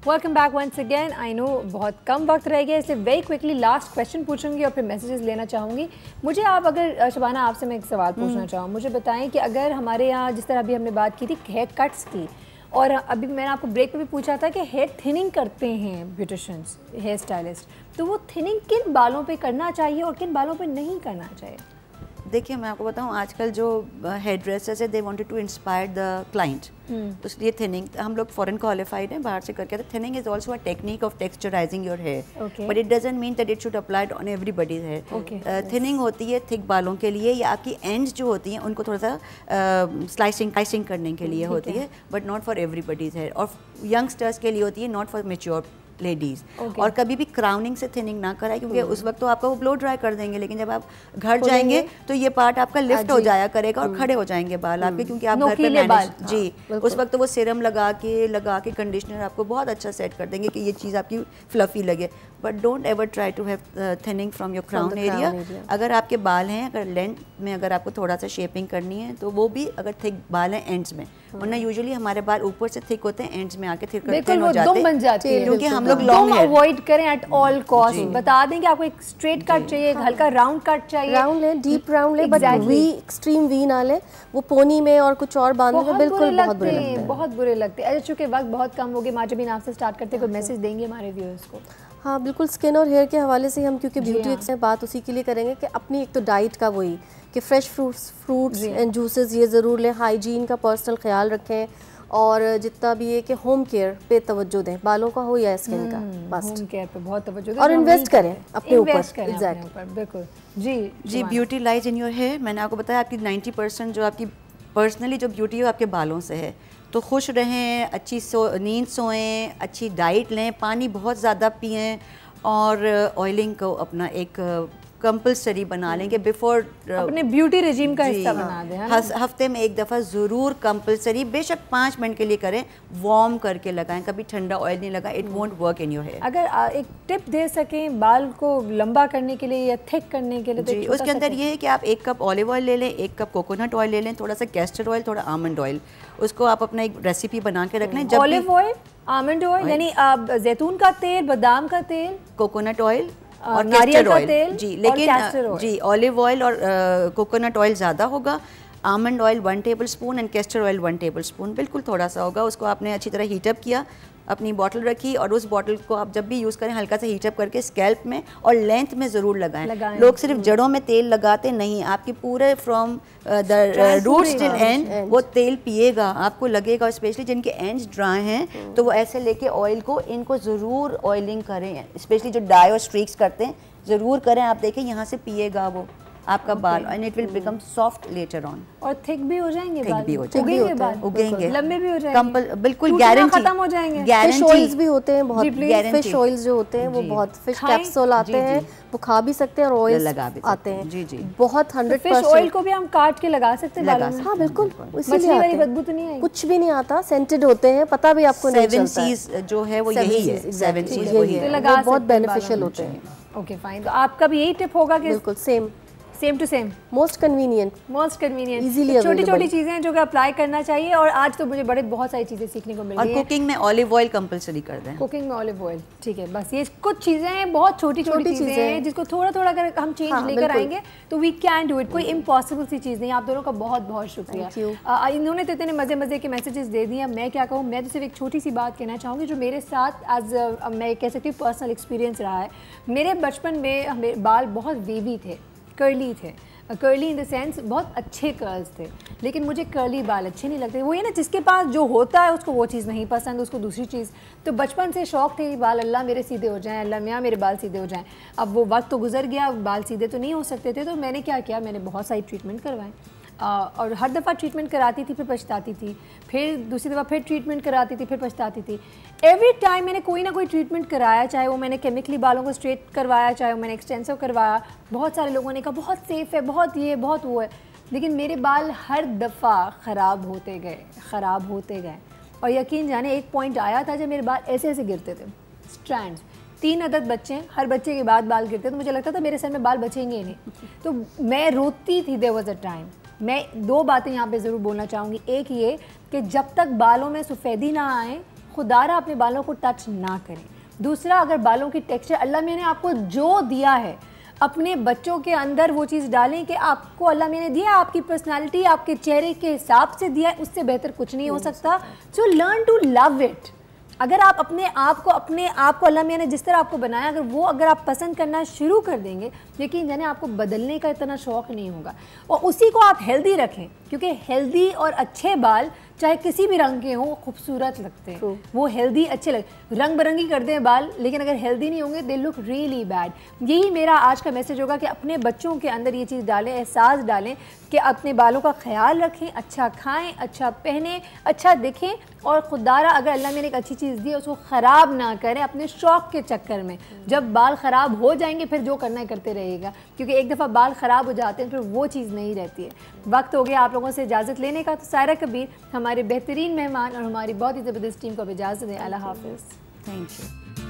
Welcome back once again. I know बहुत कम वक्त रह गया, इसलिए वेरी क्विकली लास्ट क्वेश्चन पूछूंगी और फिर मैसेजेस लेना चाहूँगी। मुझे आप अगर शबाना आपसे मैं एक सवाल पूछना चाहूँ, मुझे बताएं कि अगर हमारे यहाँ जिस तरह अभी हमने बात की थी हेयर कट्स की, और अभी मैंने आपको ब्रेक पे भी पूछा था कि हेयर थिनिंग करते हैं ब्यूटिशियंस, हेयर स्टाइलिस्ट, तो वो थिनिंग किन बालों पर करना चाहिए और किन बालों पर नहीं करना चाहिए? देखिए मैं आपको बताऊं, आजकल जो हेयर ड्रेसर्स है they wanted to inspire the client, तो इसलिए थिनिंग, हम लोग फॉरेन क्वालिफाइड हैं, बाहर से करके, तो thinning is also a technique of texturizing your hair, but it doesn't mean that it should applied on everybody's hair. Thinning होती है थिक बालों के लिए, या आपकी एंड्स जो होती हैं उनको थोड़ा सा स्लाइसिंग करने के लिए होती है, but not for everybody's hair, और यंगस्टर्स के लिए होती है, नॉट फॉर मैच्योर लेडीज। और कभी भी क्राउनिंग से थिनिंग ना कराए, क्योंकि उस वक्त तो आपका वो ब्लो ड्राई कर देंगे, लेकिन जब आप घर जाएंगे तो ये पार्ट आपका लिफ्ट हो जाया करेगा और खड़े हो जाएंगे बाल आपके, क्योंकि आप घर पे मैनेज जी उस वक्त तो वो सीरम लगा के कंडीशनर आपको बहुत अच्छा सेट कर देंगे कि ये चीज़ आपकी फ्लफी लगे, but don't ever try to have thinning from your crown area. अगर आपके बाल हैं, अगर लेंथ में अगर आपको थोड़ा सा शेपिंग करनी है तो वो भी अगर थिक बाल हैं एंड्स में, वरना यूजुअली हमारे बाल ऊपर से थिक होते हैं, एंड्स में आके थिक हो जाते हैं, क्योंकि हम लोग लॉन्ग हेयर अवॉइड करें एट ऑल कॉस्ट। बता दें कि आपको एक स्ट्रेट कट चाहिए, एक हल्का राउंड कट चाहिए, राउंड ले, डीप राउंड ले, बट वी एक्सट्रीम वी ना ले, वो पोनी में और कुछ और बांधने में बिल्कुल बहुत बुरे लगते हैं, बहुत बुरे लगते हैं। अच्छा चूंकि वक्त बहुत कम हो गया, माजबीन आपसे स्टार्ट करते कोई मैसेज देंगे हमारे व्यूअर्स को? हाँ बिल्कुल, स्किन और हेयर के हवाले से हम, क्योंकि ब्यूटी से बात उसी के लिए करेंगे कि अपनी एक तो डाइट का वही कि फ्रेश फ्रूट्स एंड जूसेस ये ज़रूर लें, हाइजीन का पर्सनल ख्याल रखें, और जितना भी है कि होम केयर पे तवज्जो दें, बालों का हो या स्किन का, बस होम केयर पे बहुत तवज्जो दें और इन्वेस्ट करें अपने ऊपर। एग्जैक्टली, बिल्कुल जी। Beauty lies in your hair. मैंने आपको बताया आपकी 90% जो आपकी पर्सनली जो ब्यूटी है वो आपके बालों से है, तो खुश रहें, अच्छी नींद सोएं, अच्छी डाइट लें, पानी बहुत ज़्यादा पिएं, और ऑयलिंग को अपना एक कंपल्सरी बना लें कि बिफोर अपने ब्यूटी रेजिम का हिस्सा बना दें। हफ्ते में एक दफ़ा ज़रूर कंपल्सरी, बेशक 5 मिनट के लिए करें, वार्म करके लगाएं, कभी ठंडा ऑयल नहीं लगाएं, it won't work in your hair. अगर एक टिप दे सकें बाल को लंबा करने के लिए या थिक करने के लिए, तो उसके अंदर ये है कि आप 1 कप ऑलिव ऑयल ले लें, 1 कप कोकोनट ऑयल ले लें, थोड़ा सा कैस्टर ऑयल, थोड़ा आमंड ऑयल, उसको आप अपना एक रेसिपी बना के रख लें। जब ऑलिव ऑयल, आमंड ऑयल यानी जैतून का तेल, बादाम का तेल, कोकोनट ऑयल और नारियल का तेल जी, लेकिन जी ऑलिव ऑयल और कोकोनट ऑयल ज़्यादा होगा, almond oil 1 tablespoon and castor oil 1 tablespoon, बिल्कुल थोड़ा सा होगा। उसको आपने अच्छी तरह हीटअप किया, अपनी बॉटल रखी और उस बॉटल को आप जब भी यूज़ करें हल्का सा हीटअप करके स्कैल्प में और लेंथ में ज़रूर लगाएं। लोग सिर्फ जड़ों में तेल लगाते नहीं, आपकी पूरे from the roots till end वो तेल पिएगा, आपको लगेगा। स्पेशली जिनके एंड्स ड्राई हैं तो वो ऐसे लेके ऑयल को इनको ज़रूर ऑयलिंग करें, स्पेशली जो डाई और स्ट्रीक्स करते हैं ज़रूर करें। आप देखें यहाँ से पिएगा वो आपका बाल and it will become soft later on. और थिक भी हो जाएंगे बाल, भी हो जाएंगे, उगेंगे, लंबे भी हो जाएंगे, बिल्कुल गारंटी, खत्म हो जाएंगे। फिश ऑयल्स भी होते हैं बहुत, फिश ऑयल्स जो होते हैं वो बहुत, फिश कैप्सूल आते हैं वो खा भी सकते हैं और ऑयल आते हैं जी जी बहुत 100%। फिश ऑयल को भी हम काट के लगा सकते हैं बालों में। हाँ बिल्कुल, मछली वाली बदबू तो नहीं आएगी, कुछ भी नहीं आता, सेंटेड होते हैं, पता भी आपको नहीं चलता। 7 C's जो है वो यही है, 7 C's वही है, बहुत बेनिफिशियल होते हैं। ओके फाइन, तो आपका भी यही टिप होगा कि बिल्कुल same to same, most convenient, easily छोटी छोटी चीजें जो कि अप्लाई करना चाहिए। और आज तो मुझे बहुत सारी चीजें सीखने को मिल रही हैं। और कुकिंग में ऑलिव ऑयल कंपलसरी कर दें, कुकिंग में ऑलिव ऑयल, ठीक है। बस ये कुछ चीजें हैं, बहुत छोटी छोटी चीजें हैं जिसको थोड़ा थोड़ा अगर हम चेंज लेकर आएंगे तो वी कैन डू इट। कोई इम्पॉसिबल सी चीज़ नहीं। आप दोनों का बहुत बहुत शुक्रिया। इन्होंने तो इतने मज़े मज़े के मैसेजेस दे दिए, मैं क्या कहूँ। मैं तो सिर्फ एक छोटी सी बात कहना चाहूँगी जो मेरे साथ एज मैं कह सकती हूँ पर्सनल एक्सपीरियंस रहा है। मेरे बचपन में मेरे बाल बहुत वेवी थे, कर्ली थे, कर्ली इन द सेंस बहुत अच्छे कर्ल्स थे, लेकिन मुझे कर्ली बाल अच्छे नहीं लगते। वो ये ना जिसके पास जो होता है उसको वो चीज़ नहीं पसंद, उसको दूसरी चीज़। तो बचपन से शौक़ थे कि बाल अल्लाह मेरे सीधे हो जाएं, अल्लाह मियाँ मेरे बाल सीधे हो जाएं। अब वो वक्त तो गुजर गया, बाल सीधे तो नहीं हो सकते थे। तो मैंने क्या किया, मैंने बहुत सारी ट्रीटमेंट करवाएं और हर दफ़ा ट्रीटमेंट कराती थी, फिर पछताती थी, फिर दूसरी दफ़ा फिर ट्रीटमेंट कराती थी, फिर पछताती थी। एवरी टाइम मैंने कोई ना कोई ट्रीटमेंट कराया, चाहे वो मैंने केमिकली बालों को स्ट्रेट करवाया, चाहे वो मैंने एक्सटेंसिव करवाया। बहुत सारे लोगों ने कहा बहुत सेफ़ है, बहुत ये बहुत वो है, लेकिन मेरे बाल हर दफ़ा ख़राब होते गए। और यकीन जाने एक पॉइंट आया था जब मेरे बाल ऐसे ऐसे गिरते थे, स्ट्रैंड्स। 3 अदद बच्चे हैं, हर बच्चे के बाद बाल गिरते, तो मुझे लगता था मेरे सर में बाल बचेंगे ही नहीं। तो मैं रोती थी। There was a time. मैं 2 बातें यहाँ पे ज़रूर बोलना चाहूँगी। एक ये कि जब तक बालों में सफ़ेदी ना आए, खुदारा अपने बालों को टच ना करें। दूसरा, अगर बालों की टेक्सचर अल्लाह मियाँ ने आपको जो दिया है, अपने बच्चों के अंदर वो चीज़ डालें कि आपको अल्लाह मियाँ ने दिया, आपकी पर्सनालिटी आपके चेहरे के हिसाब से दिया है, उससे बेहतर कुछ नहीं हो सकता। So learn to love it. अगर आप अपने आप को अल्लाह मियाँ ने जिस तरह आपको बनाया, अगर आप पसंद करना शुरू कर देंगे, यकीन जाने आपको बदलने का इतना शौक़ नहीं होगा। और उसी को आप हेल्दी रखें, क्योंकि हेल्दी और अच्छे बाल चाहे किसी भी रंग के हों खूबसूरत लगते हैं। वो हेल्दी अच्छे रंग बिरंगी कर दें बाल, लेकिन अगर हेल्दी नहीं होंगे दे लुक रियली बैड। यही मेरा आज का मैसेज होगा कि अपने बच्चों के अंदर ये चीज़ डालें, एहसास डालें कि अपने बालों का ख्याल रखें, अच्छा खाएं, अच्छा पहने, अच्छा दिखें। और खुदारा अगर अल्लाह ने एक अच्छी चीज़ दी है उसको ख़राब ना करें अपने शौक़ के चक्कर में। जब बाल ख़राब हो जाएंगे फिर जो करना है करते रहेगा, क्योंकि एक दफ़ा बाल ख़राब हो जाते हैं फिर वो चीज़ नहीं रहती है। वक्त हो गया आप लोगों से इजाज़त लेने का। तो सायरा कबीर हमारे बेहतरीन मेहमान और हमारी बहुत ही ज़बरदस्त टीम को अब इजाज़त दें। अल्लाह हाफ़िज़। Thank you.